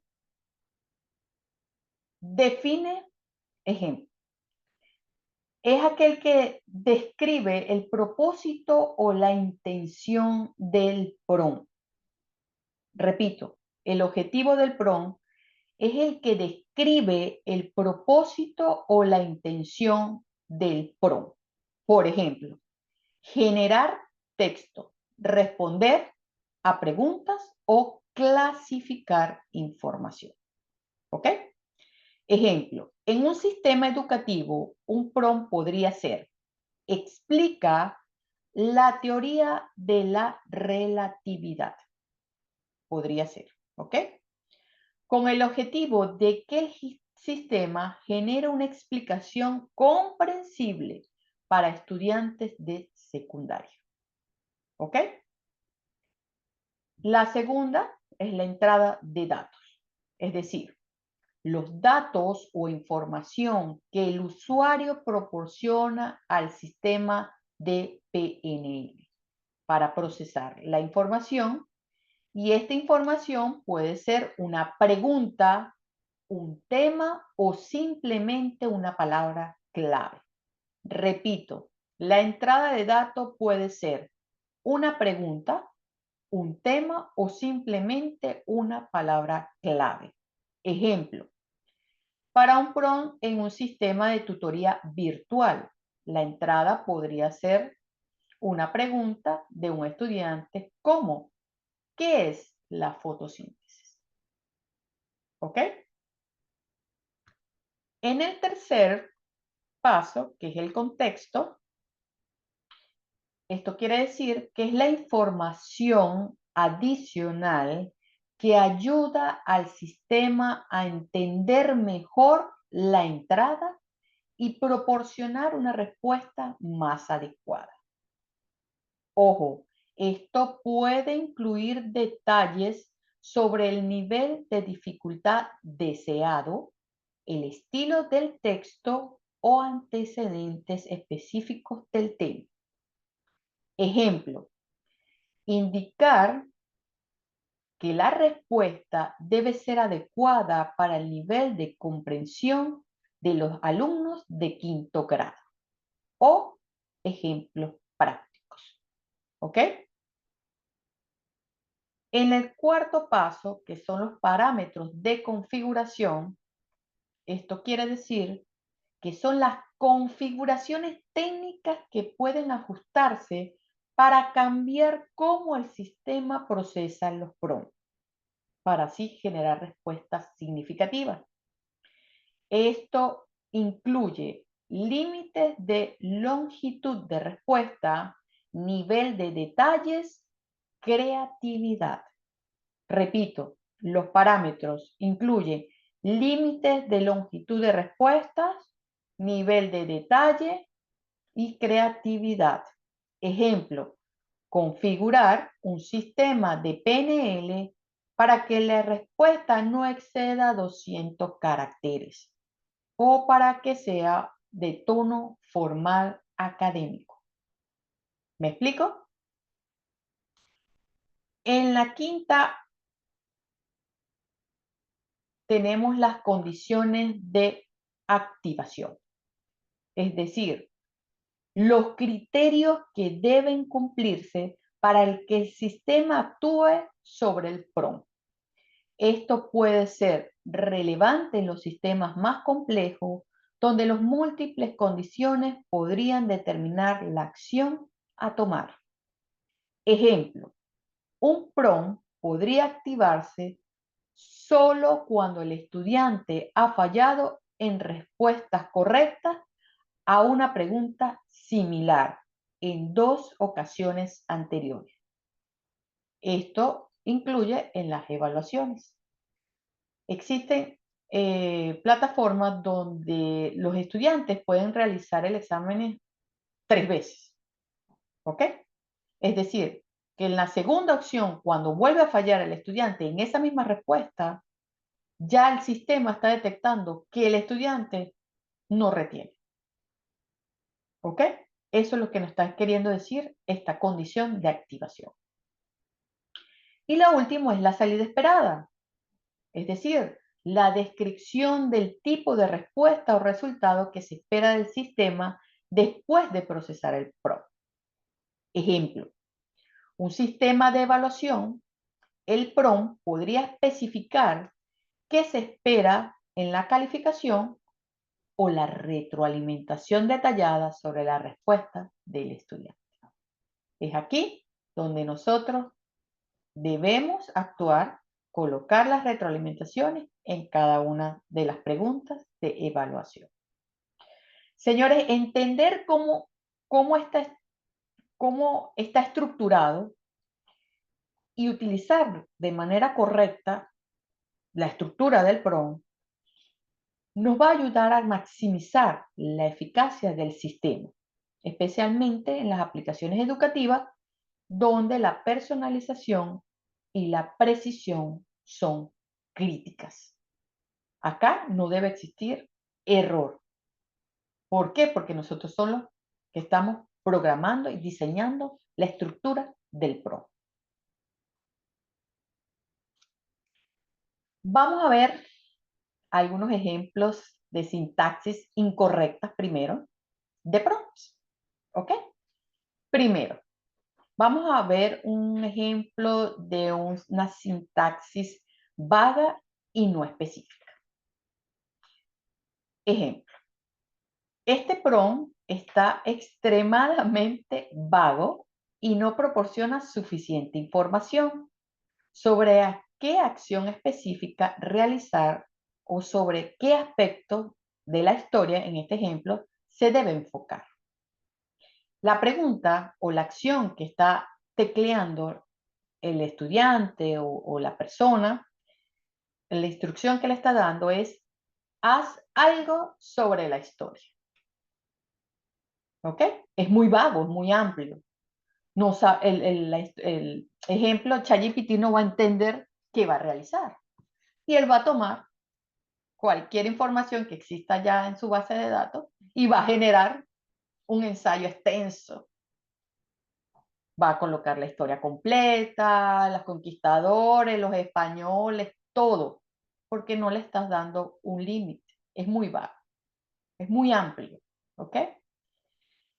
Define, ejemplo, es aquel que describe el propósito o la intención del prompt. Repito, el objetivo del prompt es el que describe el propósito o la intención del prompt. Por ejemplo, generar texto, responder a preguntas o clasificar información. ¿Ok? Ejemplo, en un sistema educativo, un prompt podría ser: explica la teoría de la relatividad. Podría ser, ¿ok? Con el objetivo de que el sistema genere una explicación comprensible para estudiantes de secundaria. ¿Ok? La segunda es la entrada de datos, es decir, los datos o información que el usuario proporciona al sistema de PNL para procesar la información, y esta información puede ser una pregunta, un tema o simplemente una palabra clave. Repito, la entrada de datos puede ser una pregunta, un tema o simplemente una palabra clave. Ejemplo, para un prompt en un sistema de tutoría virtual, la entrada podría ser una pregunta de un estudiante como, ¿qué es la fotosíntesis? ¿Ok? En el tercer paso, que es el contexto, esto quiere decir que es la información adicional que ayuda al sistema a entender mejor la entrada y proporcionar una respuesta más adecuada. Ojo, esto puede incluir detalles sobre el nivel de dificultad deseado, el estilo del texto o antecedentes específicos del tema. Ejemplo, indicar que la respuesta debe ser adecuada para el nivel de comprensión de los alumnos de quinto grado. O ejemplos prácticos. ¿Ok? En el cuarto paso, que son los parámetros de configuración, esto quiere decir que son las configuraciones técnicas que pueden ajustarse para cambiar cómo el sistema procesa los prompts, para así generar respuestas significativas. Esto incluye límites de longitud de respuesta, nivel de detalles, creatividad. Repito, los parámetros incluyen límites de longitud de respuestas, nivel de detalle y creatividad. Ejemplo, configurar un sistema de PNL para que la respuesta no exceda 200 caracteres o para que sea de tono formal académico. ¿Me explico? En la quinta tenemos las condiciones de activación, es decir, los criterios que deben cumplirse para que el sistema actúe sobre el prompt. Esto puede ser relevante en los sistemas más complejos, donde las múltiples condiciones podrían determinar la acción a tomar. Ejemplo, un prompt podría activarse solo cuando el estudiante ha fallado en respuestas correctas a una pregunta similar en 2 ocasiones anteriores. Esto incluye en las evaluaciones. Existen plataformas donde los estudiantes pueden realizar el examen 3 veces. ¿Ok? Es decir, que en la segunda opción, cuando vuelve a fallar el estudiante en esa misma respuesta, ya el sistema está detectando que el estudiante no retiene. ¿Ok? Eso es lo que nos está queriendo decir esta condición de activación. Y la última es la salida esperada. Es decir, la descripción del tipo de respuesta o resultado que se espera del sistema después de procesar el prompt. Ejemplo, un sistema de evaluación, el prompt podría especificar qué se espera en la calificación o la retroalimentación detallada sobre la respuesta del estudiante. Es aquí donde nosotros debemos actuar, colocar las retroalimentaciones en cada una de las preguntas de evaluación. Señores, entender cómo cómo está estructurado y utilizar de manera correcta la estructura del prompt nos va a ayudar a maximizar la eficacia del sistema, especialmente en las aplicaciones educativas donde la personalización y la precisión son críticas. Acá no debe existir error. ¿Por qué? Porque nosotros somos los que estamos programando y diseñando la estructura del prompt. Vamos a ver algunos ejemplos de sintaxis incorrectas primero de prompts. ¿Ok? Primero, vamos a ver un ejemplo de una sintaxis vaga y no específica. Ejemplo, este prompt está extremadamente vago y no proporciona suficiente información sobre a qué acción específica realizar o sobre qué aspecto de la historia, en este ejemplo, se debe enfocar. La pregunta o la acción que está tecleando el estudiante o la persona, la instrucción que le está dando es, haz algo sobre la historia. ¿Ok? Es muy vago, es muy amplio. No, el ejemplo, ChatGPT no va a entender qué va a realizar. Y él va a tomar cualquier información que exista ya en su base de datos y va a generar un ensayo extenso. Va a colocar la historia completa, los conquistadores, los españoles, todo, porque no le estás dando un límite. Es muy vago, es muy amplio. ¿Ok?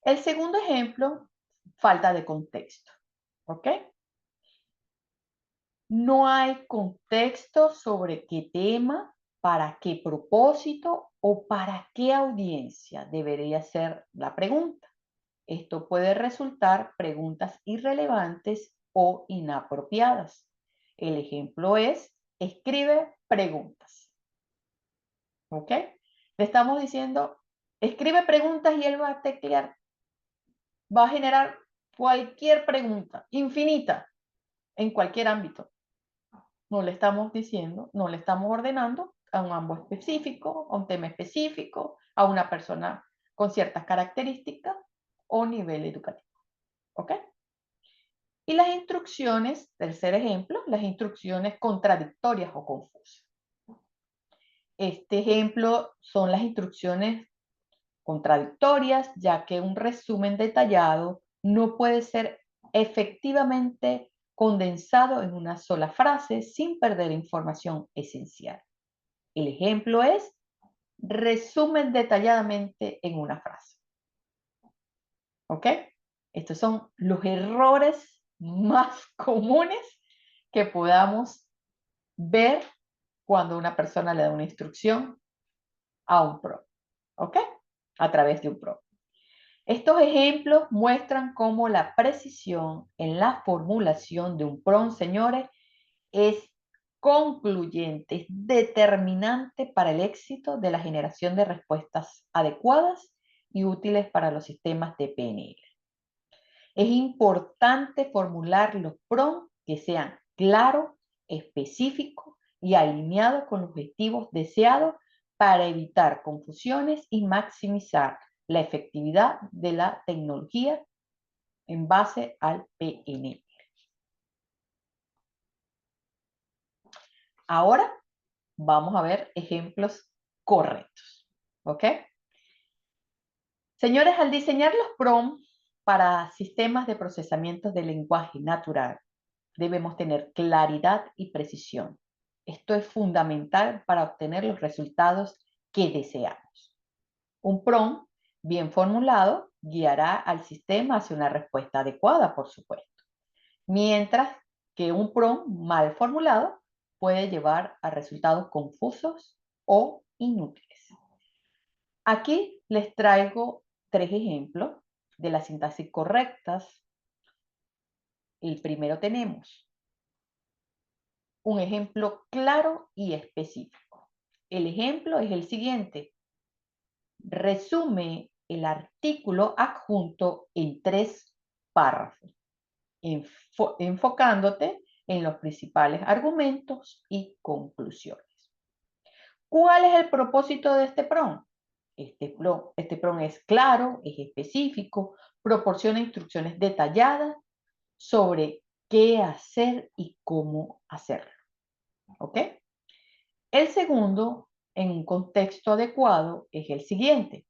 El segundo ejemplo, falta de contexto. ¿Ok? No hay contexto sobre qué tema, para qué propósito o para qué audiencia debería ser la pregunta. Esto puede resultar preguntas irrelevantes o inapropiadas. El ejemplo es, escribe preguntas. ¿Ok? Le estamos diciendo, escribe preguntas y él va a teclear, va a generar cualquier pregunta, infinita, en cualquier ámbito. No le estamos diciendo, no le estamos ordenando a un ámbito específico, a un tema específico, a una persona con ciertas características o nivel educativo. ¿Ok? Y las instrucciones, tercer ejemplo, las instrucciones contradictorias o confusas. Este ejemplo son las instrucciones contradictorias, ya que un resumen detallado no puede ser efectivamente condensado en una sola frase sin perder información esencial. El ejemplo es, resumen detalladamente en una frase. ¿Ok? Estos son los errores más comunes que podamos ver cuando una persona le da una instrucción a un prompt. ¿Ok? A través de un prompt. Estos ejemplos muestran cómo la precisión en la formulación de un prompt, señores, es concluyente, es determinante para el éxito de la generación de respuestas adecuadas y útiles para los sistemas de PNL. Es importante formular los prompts que sean claros, específicos y alineados con los objetivos deseados para evitar confusiones y maximizar la efectividad de la tecnología en base al PNL. Ahora vamos a ver ejemplos correctos. ¿Ok? Señores, al diseñar los prompts para sistemas de procesamiento de lenguaje natural, debemos tener claridad y precisión. Esto es fundamental para obtener los resultados que deseamos. Un prompt bien formulado guiará al sistema hacia una respuesta adecuada, por supuesto. Mientras que un prompt mal formulado puede llevar a resultados confusos o inútiles. Aquí les traigo 3 ejemplos de las sintaxis correctas. El primero tenemos un ejemplo claro y específico. El ejemplo es el siguiente. Resume el artículo adjunto en 3 párrafo, enfocándote en los principales argumentos y conclusiones. ¿Cuál es el propósito de este PROM? Este PROM es claro, es específico, proporciona instrucciones detalladas sobre qué hacer y cómo hacerlo. ¿Ok? El segundo, en un contexto adecuado, es el siguiente.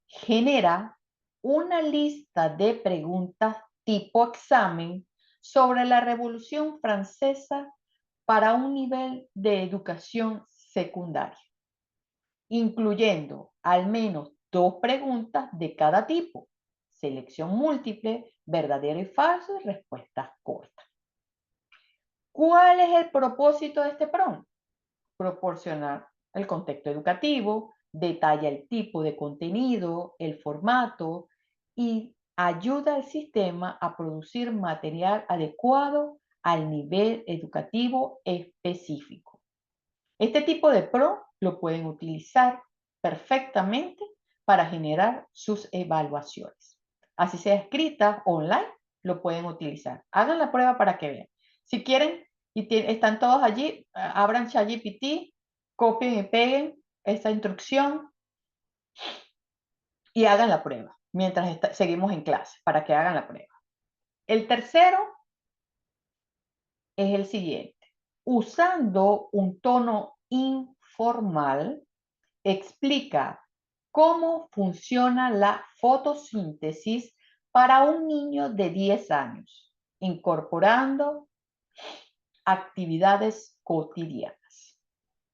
Genera una lista de preguntas tipo examen sobre la Revolución Francesa para un nivel de educación secundaria, incluyendo al menos 2 preguntas de cada tipo, selección múltiple, verdadero y falso y respuestas cortas. ¿Cuál es el propósito de este PROM? Proporcionar el contexto educativo, detalla el tipo de contenido, el formato y ayuda al sistema a producir material adecuado al nivel educativo específico. Este tipo de PROM lo pueden utilizar perfectamente para generar sus evaluaciones. Así sea escrita online, lo pueden utilizar. Hagan la prueba para que vean. Si quieren y están todos allí, abran ChatGPT, copien y peguen esta instrucción y hagan la prueba mientras seguimos en clase para que hagan la prueba. El tercero es el siguiente. Usando un tono informal, explica cómo funciona la fotosíntesis para un niño de 10 años, incorporando actividades cotidianas.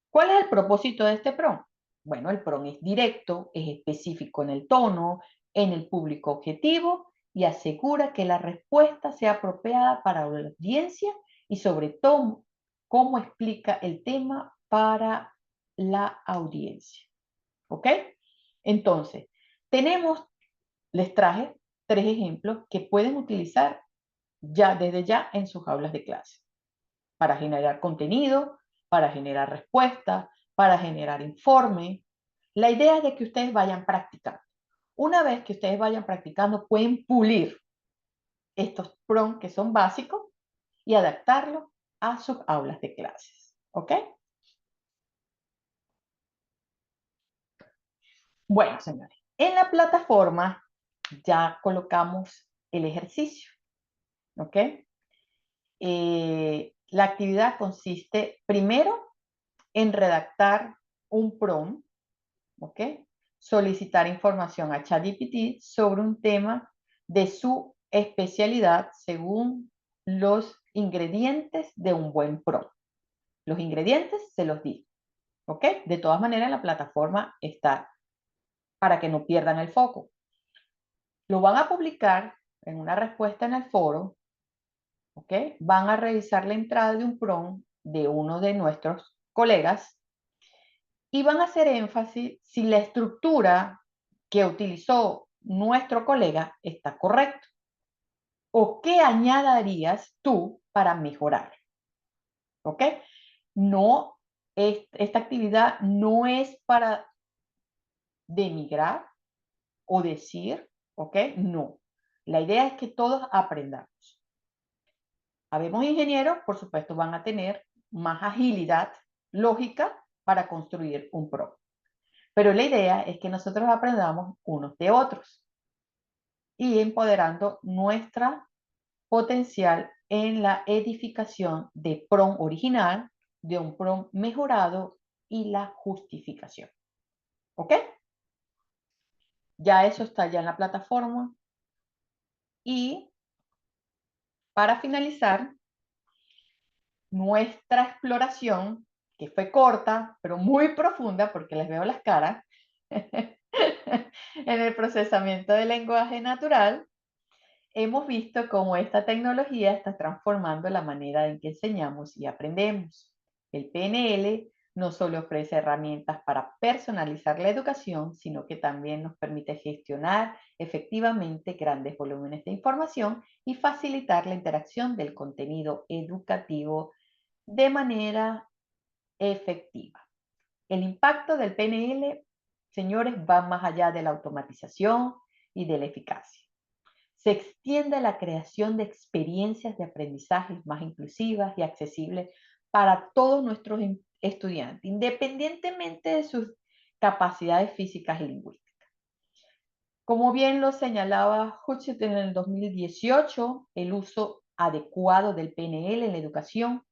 ¿Cuál es el propósito de este PROM? Bueno, el PROM es directo, es específico en el tono, en el público objetivo y asegura que la respuesta sea apropiada para la audiencia y sobre todo cómo explica el tema para la audiencia. ¿Ok? Entonces, les traje 3 ejemplos que pueden utilizar ya desde ya en sus aulas de clase para generar contenido, para generar respuestas, para generar informe. La idea es de que ustedes vayan practicando. Una vez que ustedes vayan practicando, pueden pulir estos prompts que son básicos y adaptarlos a sus aulas de clases. ¿Ok? Bueno, señores, en la plataforma ya colocamos el ejercicio. ¿Ok? La actividad consiste primero en redactar un prompt, ¿ok? Solicitar información a ChatGPT sobre un tema de su especialidad según los ingredientes de un buen prompt. Los ingredientes se los di, ¿ok? De todas maneras, la plataforma está para que no pierdan el foco. Lo van a publicar en una respuesta en el foro, ¿ok? Van a revisar la entrada de un prompt de uno de nuestros colegas y van a hacer énfasis si la estructura que utilizó nuestro colega está correcta o qué añadirías tú para mejorar. ¿Ok? No, esta actividad no es para denigrar o decir, ¿ok? No. La idea es que todos aprendamos. Habemos ingenieros, por supuesto, van a tener más agilidad lógica para construir un PRO. Pero la idea es que nosotros aprendamos unos de otros y empoderando nuestra potencial en la edificación de PROM original, de un PROM mejorado y la justificación. ¿Ok? Ya eso está ya en la plataforma. Y para finalizar, nuestra exploración, que fue corta, pero muy profunda, porque les veo las caras, en el procesamiento del lenguaje natural, hemos visto cómo esta tecnología está transformando la manera en que enseñamos y aprendemos. El PNL no solo ofrece herramientas para personalizar la educación, sino que también nos permite gestionar efectivamente grandes volúmenes de información y facilitar la interacción del contenido educativo de manera efectiva. El impacto del PNL, señores, va más allá de la automatización y de la eficacia. se extiende la creación de experiencias de aprendizaje más inclusivas y accesibles para todos nuestros estudiantes, independientemente de sus capacidades físicas y lingüísticas. Como bien lo señalaba Hutchinson en el 2018, el uso adecuado del PNL en la educación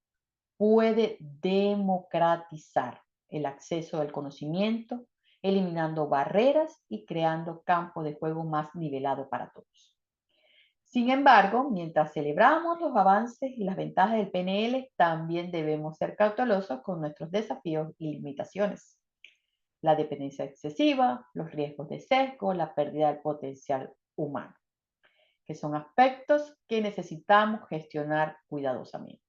puede democratizar el acceso al conocimiento, eliminando barreras y creando campos de juego más nivelados para todos. Sin embargo, mientras celebramos los avances y las ventajas del PNL, también debemos ser cautelosos con nuestros desafíos y limitaciones. La dependencia excesiva, los riesgos de sesgo, la pérdida del potencial humano, que son aspectos que necesitamos gestionar cuidadosamente.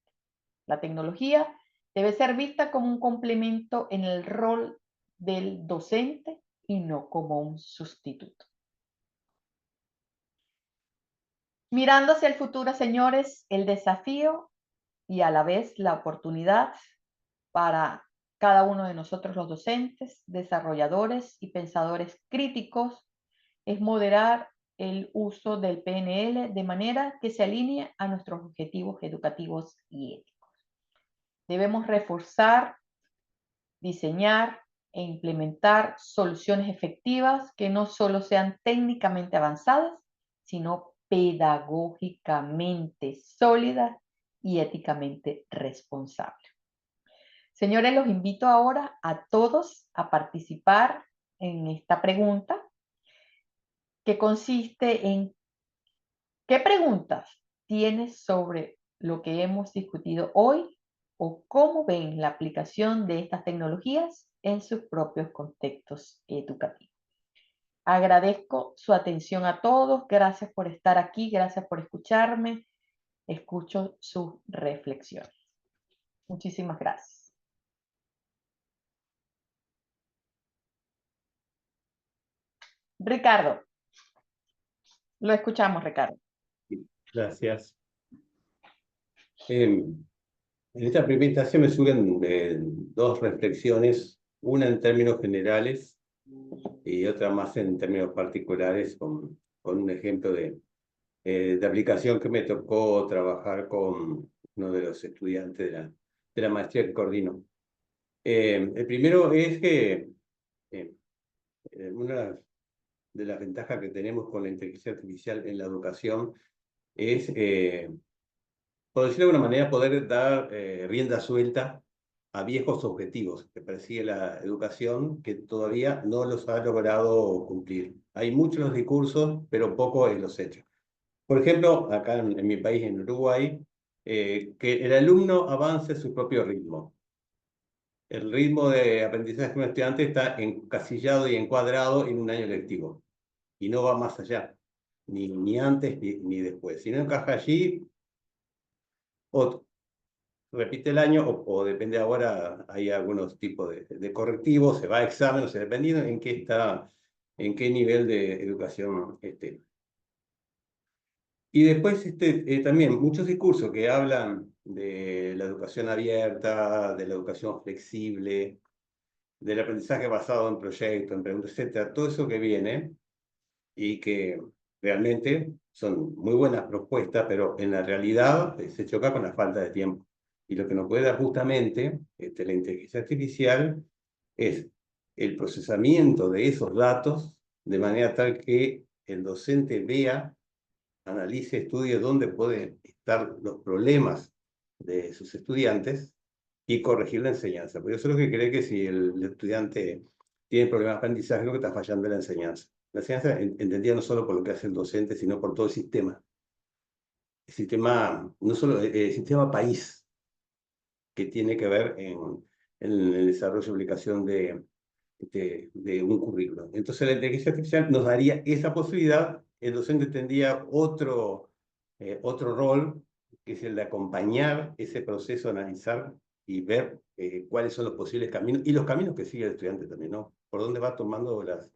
La tecnología debe ser vista como un complemento en el rol del docente y no como un sustituto. Mirando hacia el futuro, señores, el desafío y a la vez la oportunidad para cada uno de nosotros los docentes, desarrolladores y pensadores críticos es moderar el uso del PNL de manera que se alinee a nuestros objetivos educativos y éticos. Debemos reforzar, diseñar e implementar soluciones efectivas que no solo sean técnicamente avanzadas, sino pedagógicamente sólidas y éticamente responsables. Señores, los invito ahora a todos a participar en esta pregunta, que consiste en ¿qué preguntas tienes sobre lo que hemos discutido hoy o cómo ven la aplicación de estas tecnologías en sus propios contextos educativos? Agradezco su atención a todos, gracias por estar aquí, gracias por escucharme, escucho sus reflexiones. Muchísimas gracias. Ricardo, lo escuchamos, Ricardo. Gracias. En esta presentación me surgen dos reflexiones, una en términos generales y otra más en términos particulares, con un ejemplo de aplicación que me tocó trabajar con uno de los estudiantes de la maestría que coordino. El primero es que una de las ventajas que tenemos con la inteligencia artificial en la educación es, por decirlo de alguna manera, poder dar rienda suelta a viejos objetivos que persigue la educación que todavía no los ha logrado cumplir. Hay muchos discursos, pero poco en los hechos. Por ejemplo, acá en mi país, en Uruguay, que el alumno avance a su propio ritmo. El ritmo de aprendizaje de un estudiante está encasillado y encuadrado en un año lectivo y no va más allá, ni antes ni después. Si no encaja allí, o repite el año o depende ahora, hay algunos tipos de correctivos, se va a exámenes, dependiendo en qué nivel de educación esté. Y después también muchos discursos que hablan de la educación abierta, de la educación flexible, del aprendizaje basado en proyectos, en preguntas, etcétera, todo eso que viene y que realmente son muy buenas propuestas, pero en la realidad se choca con la falta de tiempo. Y lo que nos puede dar justamente la inteligencia artificial es el procesamiento de esos datos de manera tal que el docente vea, analice, estudie dónde pueden estar los problemas de sus estudiantes y corregir la enseñanza. Porque eso es lo que cree que si el estudiante tiene problemas de aprendizaje, lo que está fallando es la enseñanza. La enseñanza entendida no solo por lo que hace el docente, sino por todo el sistema. El sistema, no solo el sistema país, que tiene que ver en el desarrollo y aplicación de un currículo. Entonces la inteligencia artificial nos daría esa posibilidad, el docente tendría otro rol, que es el de acompañar ese proceso, analizar y ver cuáles son los posibles caminos, y los caminos que sigue el estudiante también, ¿no? Por dónde va tomando las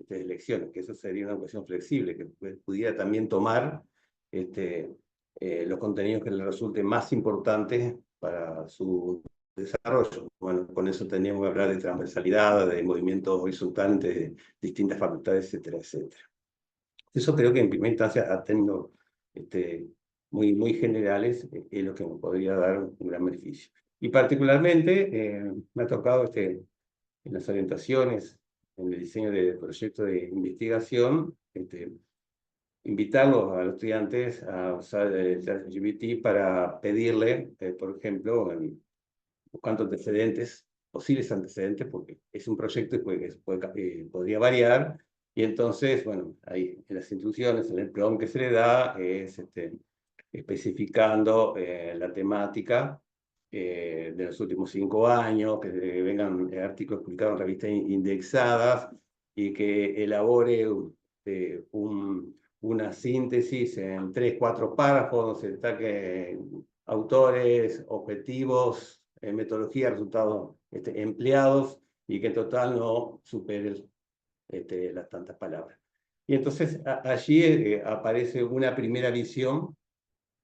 lecciones, que eso sería una cuestión flexible, que pudiera también tomar los contenidos que le resulten más importantes para su desarrollo. Bueno, con eso tendríamos que hablar de transversalidad, de movimientos horizontales, de distintas facultades, etcétera, etcétera. Eso creo que en primera instancia, a términos muy generales, es lo que me podría dar un gran beneficio. Y particularmente me ha tocado en las orientaciones, en el diseño de proyectos de investigación, invitarlos a los estudiantes a usar el ChatGPT para pedirle, por ejemplo, buscando antecedentes, posibles antecedentes, porque es un proyecto podría variar, y entonces, bueno, ahí en las instrucciones, en el prompt que se le da, es especificando la temática de los últimos 5 años, que vengan artículos publicados en revistas indexadas, y que elabore una síntesis en 3, 4 párrafos, donde se destaque autores, objetivos, metodología, resultados empleados, y que en total no supere las tantas palabras. Y entonces allí aparece una primera visión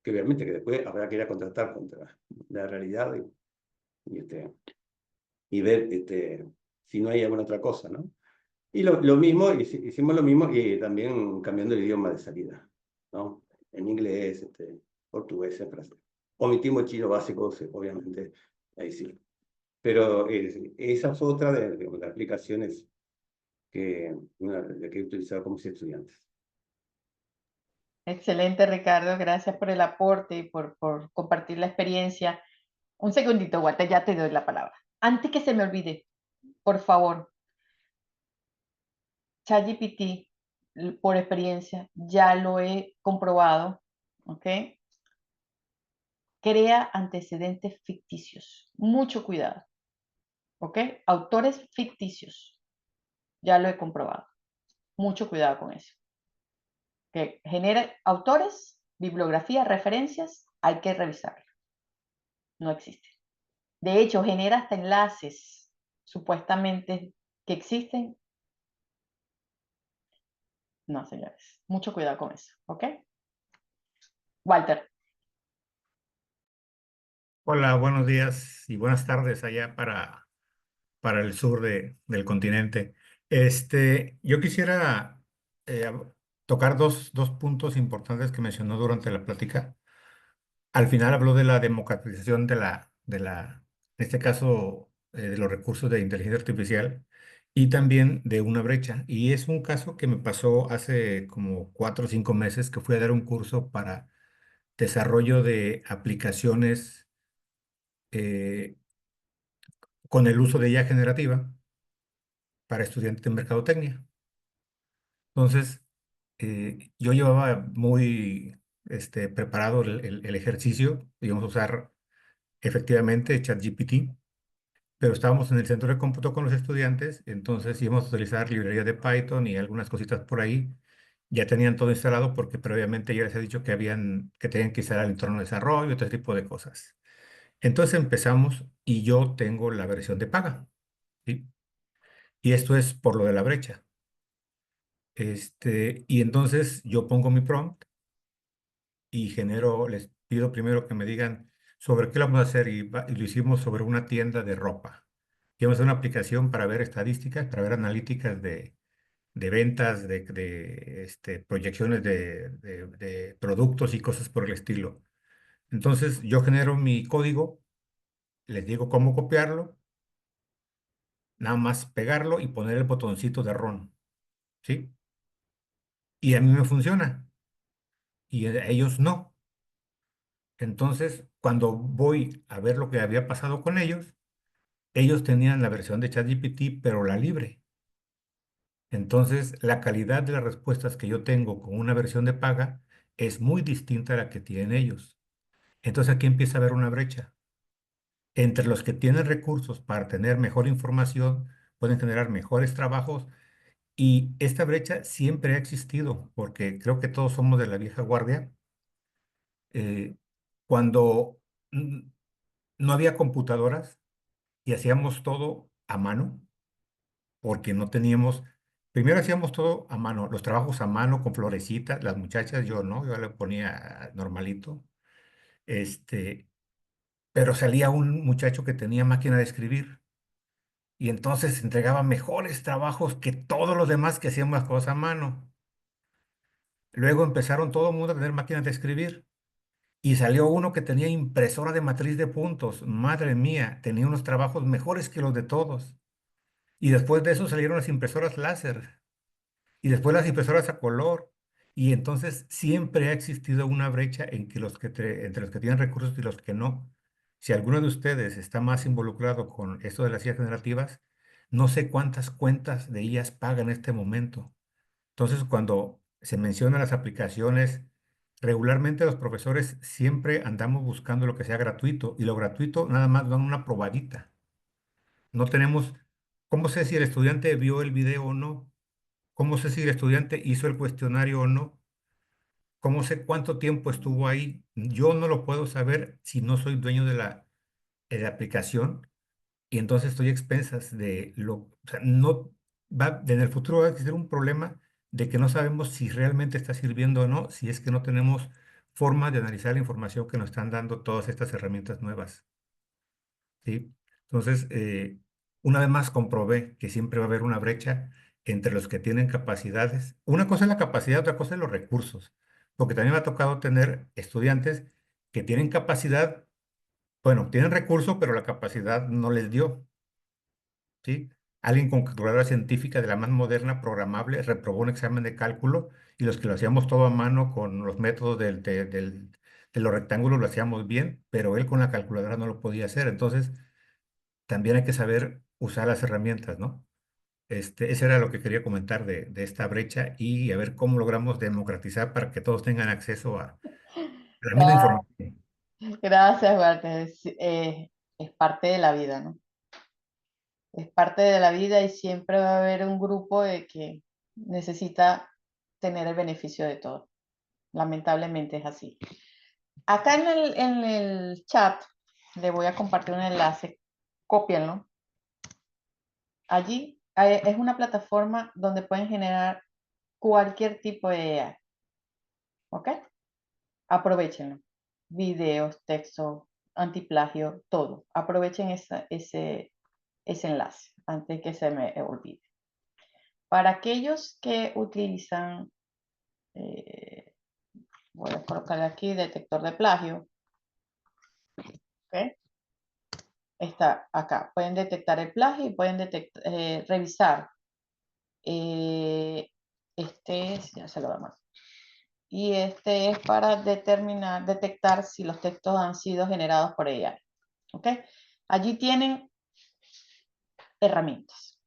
que obviamente que después habrá que ir a contrastar contra la realidad y, y ver si no hay alguna otra cosa, ¿no? Y lo mismo, hicimos lo mismo y también cambiando el idioma de salida, ¿no? En inglés, portugués, en francés. Omitimos chino básico, obviamente, ahí sí. Pero esa es otra de las aplicaciones que he utilizado como estudiantes. Excelente, Ricardo. Gracias por el aporte y por compartir la experiencia. Un segundito, Walter, ya te doy la palabra. Antes que se me olvide, por favor, ChatGPT, por experiencia, ya lo he comprobado, ¿ok? Crea antecedentes ficticios. Mucho cuidado, ¿ok? Autores ficticios, ya lo he comprobado. Mucho cuidado con eso. Que genera autores, bibliografía, referencias, hay que revisarlo. No existe. De hecho, genera hasta enlaces supuestamente que existen. No, señores. Mucho cuidado con eso, ¿ok? Walter. Hola, buenos días y buenas tardes allá para el sur del continente. Yo quisiera eh, tocar dos puntos importantes que mencionó durante la plática. Al final habló de la democratización en este caso, de los recursos de inteligencia artificial y también de una brecha. Y es un caso que me pasó hace como 4 o 5 meses que fui a dar un curso para desarrollo de aplicaciones eh, con el uso de IA generativa para estudiantes de mercadotecnia. Entonces, yo llevaba muy preparado el ejercicio, íbamos a usar efectivamente ChatGPT, pero estábamos en el centro de cómputo con los estudiantes, entonces íbamos a utilizar librerías de Python y algunas cositas por ahí. Ya tenían todo instalado porque previamente ya les he dicho que tenían que instalar el entorno de desarrollo, otro tipo de cosas. Entonces empezamos y yo tengo la versión de paga, ¿sí? Y esto es por lo de la brecha. Y entonces yo pongo mi prompt y les pido primero que me digan sobre qué lo vamos a hacer y lo hicimos sobre una tienda de ropa. Y vamos a hacer una aplicación para ver estadísticas, para ver analíticas de ventas, de proyecciones de productos y cosas por el estilo. Entonces yo genero mi código, les digo cómo copiarlo, nada más pegarlo y poner el botoncito de run, ¿sí? Y a mí me funciona y a ellos no. Entonces, cuando voy a ver lo que había pasado con ellos tenían la versión de ChatGPT, pero la libre. Entonces, la calidad de las respuestas que yo tengo con una versión de paga es muy distinta a la que tienen ellos. Entonces, aquí empieza a haber una brecha. Entre los que tienen recursos para tener mejor información, pueden generar mejores trabajos, y esta brecha siempre ha existido, porque creo que todos somos de la vieja guardia. Eh, cuando mm, no había computadoras y hacíamos todo a mano, porque no teníamos, primero hacíamos todo a mano, los trabajos a mano con florecitas, las muchachas, yo no, yo le ponía normalito, este, pero salía un muchacho que tenía máquina de escribir y entonces entregaba mejores trabajos que todos los demás que hacíamos las cosas a mano. Luego empezaron todo el mundo a tener máquinas de escribir. Y salió uno que tenía impresora de matriz de puntos. Madre mía, tenía unos trabajos mejores que los de todos. Y después de eso salieron las impresoras láser. Y después las impresoras a color. Y entonces siempre ha existido una brecha en que entre los que tienen recursos y los que no. Si alguno de ustedes está más involucrado con esto de las IAs generativas, no sé cuántas cuentas de ellas paga en este momento. Entonces, cuando se mencionan las aplicaciones, regularmente los profesores siempre andamos buscando lo que sea gratuito y lo gratuito nada más dan una probadita. No tenemos, ¿cómo sé si el estudiante vio el video o no? ¿Cómo sé si el estudiante hizo el cuestionario o no? ¿Cómo sé cuánto tiempo estuvo ahí? Yo no lo puedo saber si no soy dueño de la aplicación y entonces estoy a expensas de o sea, no en el futuro va a existir un problema de que no sabemos si realmente está sirviendo o no, si es que no tenemos forma de analizar la información que nos están dando todas estas herramientas nuevas, ¿sí? Entonces, una vez más comprobé que siempre va a haber una brecha entre los que tienen capacidades. Una cosa es la capacidad, otra cosa es los recursos, porque también me ha tocado tener estudiantes que tienen capacidad, bueno, tienen recursos, pero la capacidad no les dio. ¿Sí? Alguien con calculadora científica de la más moderna, programable, reprobó un examen de cálculo y los que lo hacíamos todo a mano con los métodos de los rectángulos lo hacíamos bien, pero él con la calculadora no lo podía hacer. Entonces, también hay que saber usar las herramientas, ¿no? Ese era lo que quería comentar de esta brecha y a ver cómo logramos democratizar para que todos tengan acceso a la misma Ah, información. gracias, Walter. Es parte de la vida, ¿no? Es parte de la vida y siempre va a haber un grupo de que necesita tener el beneficio de todo. Lamentablemente es así. Acá en el chat le voy a compartir un enlace, cópienlo. Allí es una plataforma donde pueden generar cualquier tipo de AI, ¿ok? Aprovechenlo. Videos, texto, antiplagio, todo. Aprovechen ese enlace antes que se me olvide. Para aquellos que utilizan, eh, voy a colocar aquí detector de plagio, ¿ok? Está acá. Pueden detectar el plagio y pueden revisar. Ya se lo damos. Y este es para detectar si los textos han sido generados por AI. ¿Ok? Allí tienen herramientas.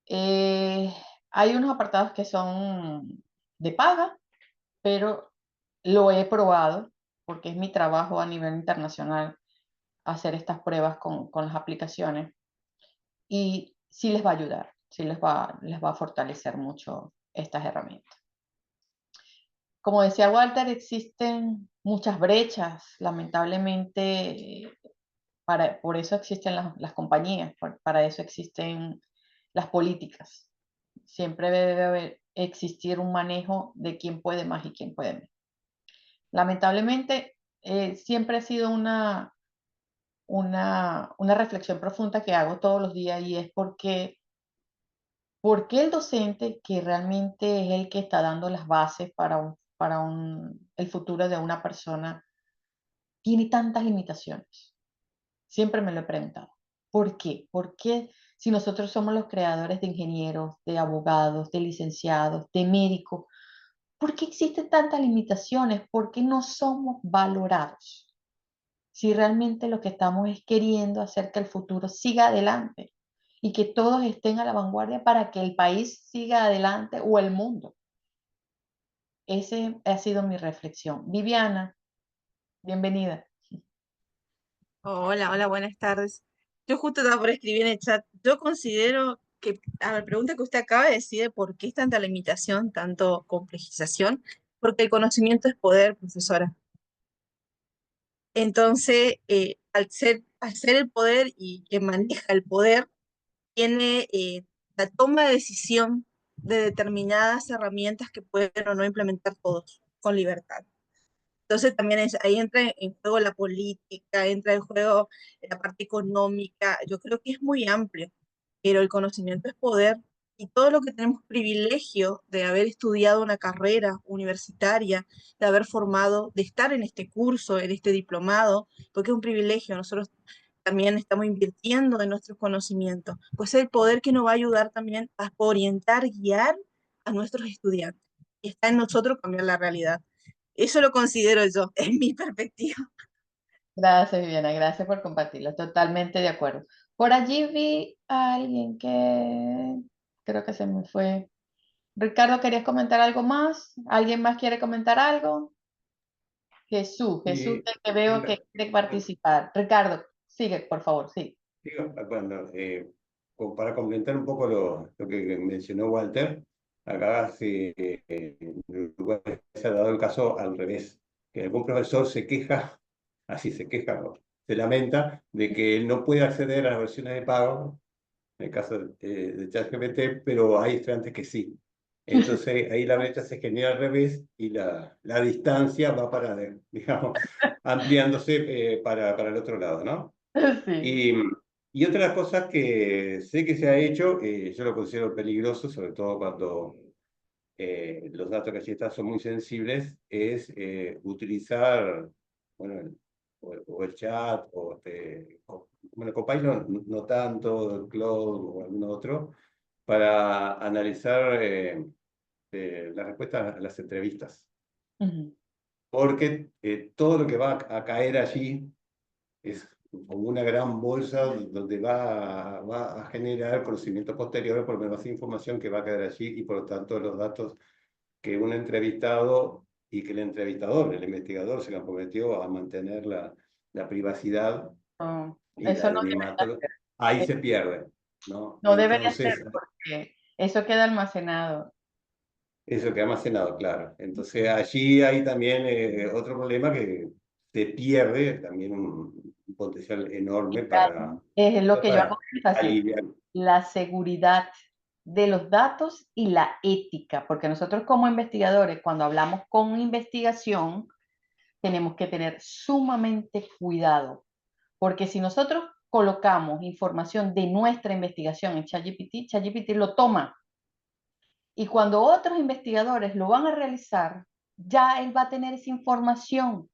Hay unos apartados que son de paga, pero lo he probado porque es mi trabajo a nivel internacional hacer estas pruebas con las aplicaciones y sí les va a ayudar, sí les va a fortalecer mucho estas herramientas. Como decía Walter, existen muchas brechas, lamentablemente, por eso existen las compañías, para eso existen las políticas. Siempre debe existir un manejo de quién puede más y quién puede menos. Lamentablemente, siempre ha sido una reflexión profunda que hago todos los días y es ¿por qué el docente, que realmente es el que está dando las bases el futuro de una persona, tiene tantas limitaciones? Siempre me lo he preguntado. ¿Por qué? ¿Por qué si nosotros somos los creadores de ingenieros, de abogados, de licenciados, de médicos, por qué existen tantas limitaciones? ¿Por qué no somos valorados? Si realmente lo que estamos es queriendo hacer que el futuro siga adelante y que todos estén a la vanguardia para que el país siga adelante o el mundo. Esa ha sido mi reflexión. Viviana, bienvenida. Hola, hola, buenas tardes. Yo justo estaba por escribir en el chat. Yo considero que a la pregunta que usted acaba de decir de por qué es tanta limitación, tanto complejización, porque el conocimiento es poder, profesora. Entonces, al ser el poder y que maneja el poder, tiene la toma de decisión de determinadas herramientas que pueden o no implementar todos con libertad. Entonces también ahí entra en juego la política, entra en juego la parte económica. Yo creo que es muy amplio, pero el conocimiento es poder y todo lo que tenemos privilegio de haber estudiado una carrera universitaria, de haber formado, de estar en este curso, en este diplomado, porque es un privilegio, nosotros también estamos invirtiendo en nuestros conocimientos, pues el poder que nos va a ayudar también a orientar, guiar a nuestros estudiantes. Y está en nosotros cambiar la realidad. Eso lo considero yo, en mi perspectiva. Gracias, Viviana, gracias por compartirlo. Totalmente de acuerdo. Por allí vi a alguien que creo que se me fue. Ricardo, ¿querías comentar algo más? ¿Alguien más quiere comentar algo? Jesús, Y, que veo que quiere participar. Ricardo, sigue, por favor, sí. digo, bueno, para complementar un poco lo que mencionó Walter, acá en Uruguay se ha dado el caso al revés, que algún profesor se queja, así se queja, ¿no? Se lamenta de que él no puede acceder a las versiones de pago, en el caso de ChatGPT, pero hay estudiantes que sí. Entonces ahí la brecha se genera al revés y la distancia va para, digamos, ampliándose para el otro lado, ¿no? Sí. Y, y otra de las cosas que sé que se ha hecho, yo lo considero peligroso, sobre todo cuando los datos que allí están son muy sensibles, es utilizar, bueno, o el chat, bueno, Copilot no tanto, el Cloud o algún otro, para analizar las respuestas a las entrevistas. Ujú. Porque todo lo que va a caer allí es como una gran bolsa donde va a generar conocimientos posteriores por menos información que va a quedar allí y por lo tanto los datos que un entrevistado y que el entrevistador, el investigador, se comprometió a mantener la privacidad No, y eso la no anonimato, ahí debe, se pierde, ¿no? no debería ser Entonces, porque eso queda almacenado. eso queda almacenado, claro. Entonces allí hay también otro problema que se pierde también un potencial enorme Es lo que yo hago para énfasis, aliviar. la seguridad de los datos y la ética, porque nosotros como investigadores, cuando hablamos con investigación, tenemos que tener sumamente cuidado, porque si nosotros colocamos información de nuestra investigación en ChatGPT, ChatGPT lo toma y cuando otros investigadores lo van a realizar, ya él va a tener esa información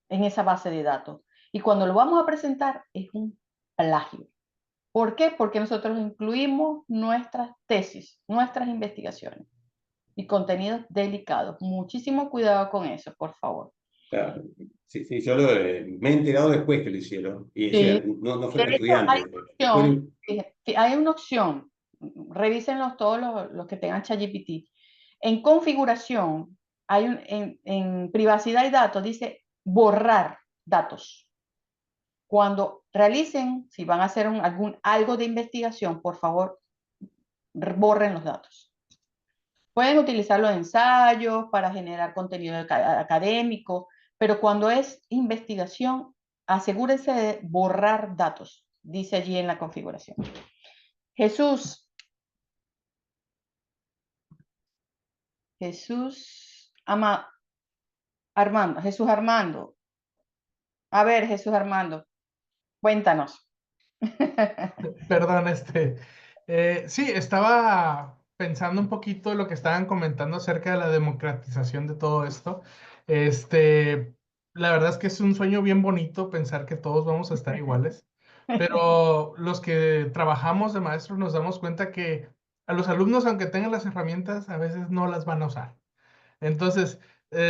en esa base de datos. Y cuando lo vamos a presentar, es un plagio. ¿Por qué? Porque nosotros incluimos nuestras tesis, nuestras investigaciones y contenidos delicados. Muchísimo cuidado con eso, por favor. Claro. Sí, sí, yo me he enterado después que lo hicieron. Y o sea, Sí. no De fueron hecho, hay estudiantes. una opción, hay una opción, revísenlos todos los que tengan ChatGPT. En configuración, en privacidad y datos, dice borrar datos. Cuando realicen, si van a hacer algo de investigación, por favor, borren los datos. Pueden utilizarlo en ensayos para generar contenido académico, pero cuando es investigación, asegúrense de borrar datos, dice allí en la configuración. Jesús, Jesús Armando. A ver, Jesús Armando, cuéntanos. Perdón, sí, estaba pensando un poquito lo que estaban comentando acerca de la democratización de todo esto. La verdad es que es un sueño bien bonito pensar que todos vamos a estar iguales, pero los que trabajamos de maestros nos damos cuenta que a los alumnos, aunque tengan las herramientas, a veces no las van a usar. Entonces,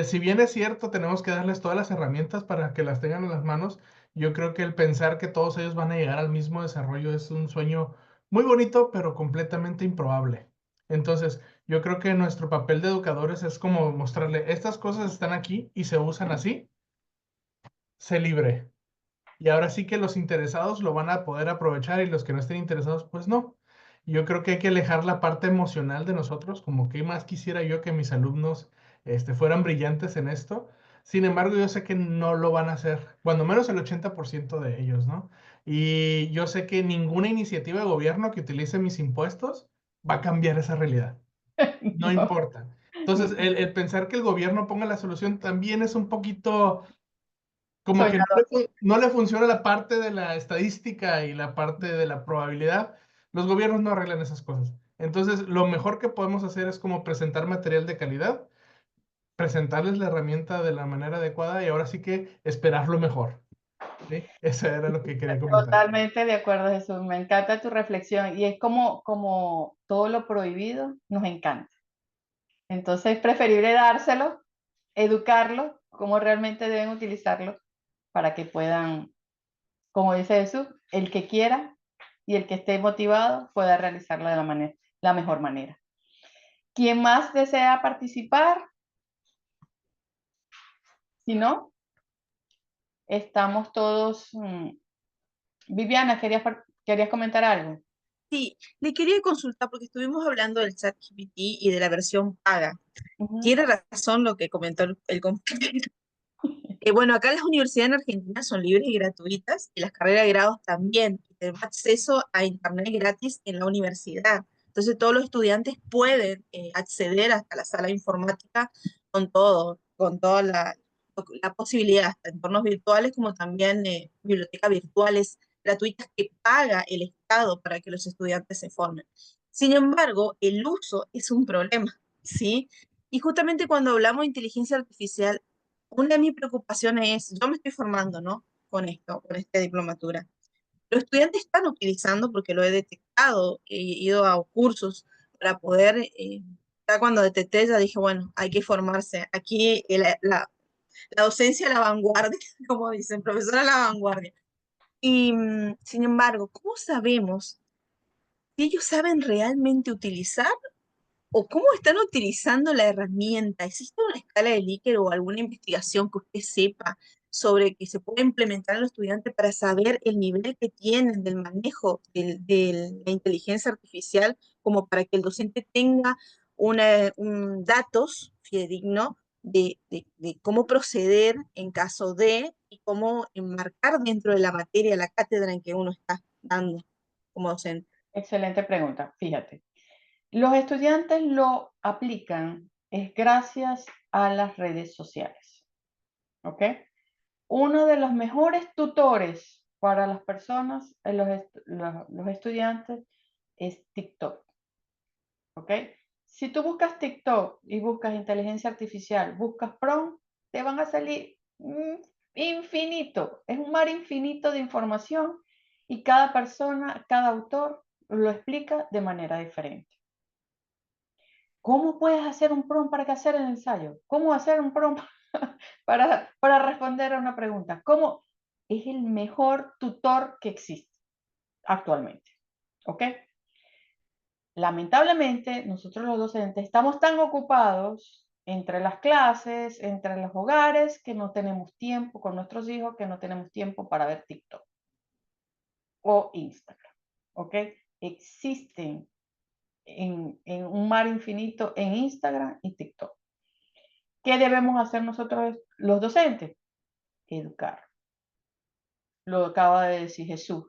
si bien es cierto, tenemos que darles todas las herramientas para que las tengan en las manos, yo creo que el pensar que todos ellos van a llegar al mismo desarrollo es un sueño muy bonito, pero completamente improbable. Entonces, yo creo que nuestro papel de educadores es como mostrarle, estas cosas están aquí y se usan así, sé libre. Y ahora sí que los interesados lo van a poder aprovechar y los que no estén interesados, pues no. Yo creo que hay que alejar la parte emocional de nosotros, como que más quisiera yo que mis alumnos fueran brillantes en esto. Sin embargo, yo sé que no lo van a hacer, cuando menos el 80% de ellos, ¿no? Y yo sé que ninguna iniciativa de gobierno que utilice mis impuestos va a cambiar esa realidad. No No. importa. Entonces, el pensar que el gobierno ponga la solución también es un poquito como que Soñador. no le funciona la parte de la estadística y la parte de la probabilidad. Los gobiernos no arreglan esas cosas. Entonces, lo mejor que podemos hacer es como presentar material de calidad, presentarles la herramienta de la manera adecuada y ahora sí que esperar lo mejor. ¿Sí? Eso era lo que quería comentar. Totalmente de acuerdo, Jesús. Me encanta tu reflexión y es como todo lo prohibido nos encanta. Entonces es preferible dárselo, educarlo, cómo realmente deben utilizarlo para que puedan, como dice Jesús, el que quiera y el que esté motivado pueda realizarlo de la mejor manera. ¿Quién más desea participar? Si no, estamos todos. Viviana, ¿querías comentar algo? Sí, le quería consultar porque estuvimos hablando del ChatGPT y de la versión paga. Ujú. Tiene razón lo que comentó el compañero. Bueno, acá las universidades en Argentina son libres y gratuitas y las carreras de grados también. Tenemos acceso a internet gratis en la universidad. Entonces todos los estudiantes pueden acceder hasta la sala de informática con toda la posibilidad, hasta entornos virtuales como también bibliotecas virtuales gratuitas que paga el Estado para que los estudiantes se formen. Sin embargo, el uso es un problema, ¿sí? Y justamente cuando hablamos de inteligencia artificial, una de mis preocupaciones es, yo me estoy formando, ¿no? Con esto, con esta diplomatura. Los estudiantes están utilizando, porque lo he detectado, he ido a cursos para poder, ya cuando detecté, ya dije, bueno, hay que formarse. Aquí la docencia a la vanguardia, como dicen, profesora a la vanguardia. Y, sin embargo, ¿cómo sabemos si ellos saben realmente utilizar o cómo están utilizando la herramienta? ¿Existe una escala de Likert o alguna investigación que usted sepa sobre que se puede implementar en los estudiantes para saber el nivel que tienen del manejo de la inteligencia artificial, como para que el docente tenga datos fidedignos de cómo proceder en caso de y cómo enmarcar dentro de la materia, la cátedra en que uno está dando como docente? Excelente pregunta, fíjate. Los estudiantes lo aplican es gracias a las redes sociales, ¿ok? Uno de los mejores tutores para las personas, los estudiantes, es TikTok, ¿ok? Si tú buscas TikTok y buscas inteligencia artificial, buscas prompt, te van a salir infinito. Es un mar infinito de información y cada persona, cada autor lo explica de manera diferente. ¿Cómo puedes hacer un prompt para hacer el ensayo? ¿Cómo hacer un prompt para responder a una pregunta? ¿Cómo? Es el mejor tutor que existe actualmente. ¿Ok? Lamentablemente, nosotros los docentes estamos tan ocupados entre las clases, entre los hogares, que no tenemos tiempo con nuestros hijos, que no tenemos tiempo para ver TikTok o Instagram. ¿Ok? Existen en un mar infinito en Instagram y TikTok. ¿Qué debemos hacer nosotros los docentes? Educar. Lo acaba de decir Jesús.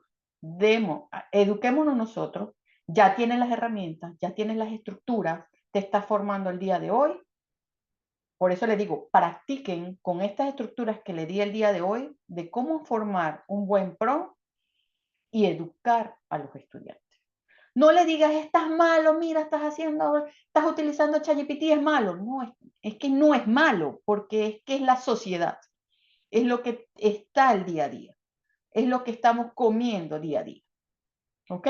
Eduquémonos nosotros. Ya tienes las herramientas, ya tienes las estructuras, te estás formando el día de hoy. Por eso les digo, practiquen con estas estructuras que le di el día de hoy de cómo formar un buen prompt y educar a los estudiantes. No le digas, estás malo, mira, estás utilizando ChatGPT, es malo. No, es que no es malo, porque es que es la sociedad. Es lo que está el día a día. Es lo que estamos comiendo día a día. ¿Ok?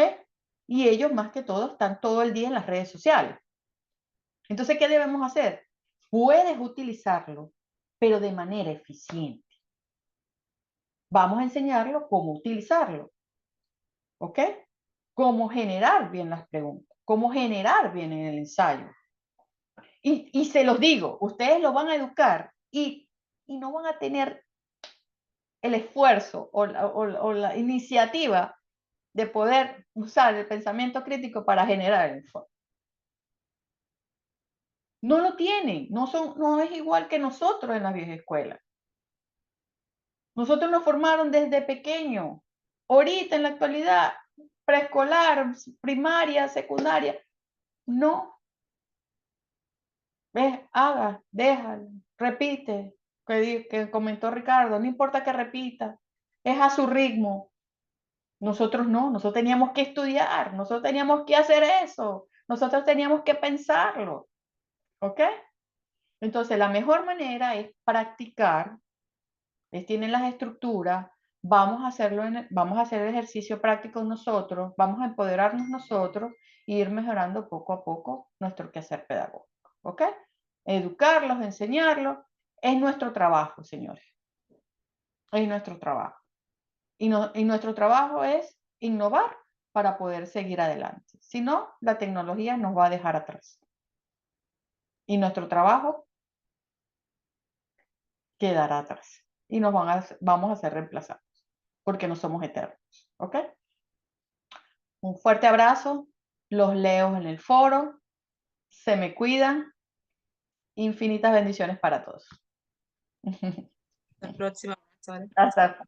Y ellos, más que todo, están todo el día en las redes sociales. Entonces, ¿qué debemos hacer? Puedes utilizarlo, pero de manera eficiente. Vamos a enseñarlo cómo utilizarlo. ¿Ok? Cómo generar bien las preguntas, cómo generar bien el ensayo. Y se los digo, ustedes lo van a educar y no van a tener el esfuerzo o la iniciativa de poder usar el pensamiento crítico para generar el informe. No lo tienen, no es igual que nosotros en la vieja escuela. Nosotros nos formaron desde pequeño. Ahorita, en la actualidad, preescolar, primaria, secundaria, no. ¿Ves? Haga, déjalo, repite, que comentó Ricardo, no importa que repita, es a su ritmo. Nosotros no, nosotros teníamos que estudiar, nosotros teníamos que hacer eso, nosotros teníamos que pensarlo, ¿ok? Entonces, la mejor manera es practicar. Ustedes tienen las estructuras, vamos a hacerlo vamos a hacer el ejercicio práctico nosotros, vamos a empoderarnos nosotros e ir mejorando poco a poco nuestro quehacer pedagógico, ¿ok? Educarlos, enseñarlos, es nuestro trabajo, señores. Es nuestro trabajo. Y nuestro trabajo es innovar para poder seguir adelante. Si no, la tecnología nos va a dejar atrás. Y nuestro trabajo quedará atrás. Y vamos a ser reemplazados, porque no somos eternos. ¿Ok? Un fuerte abrazo. Los leo en el foro. Se me cuidan. Infinitas bendiciones para todos. La próxima. Hasta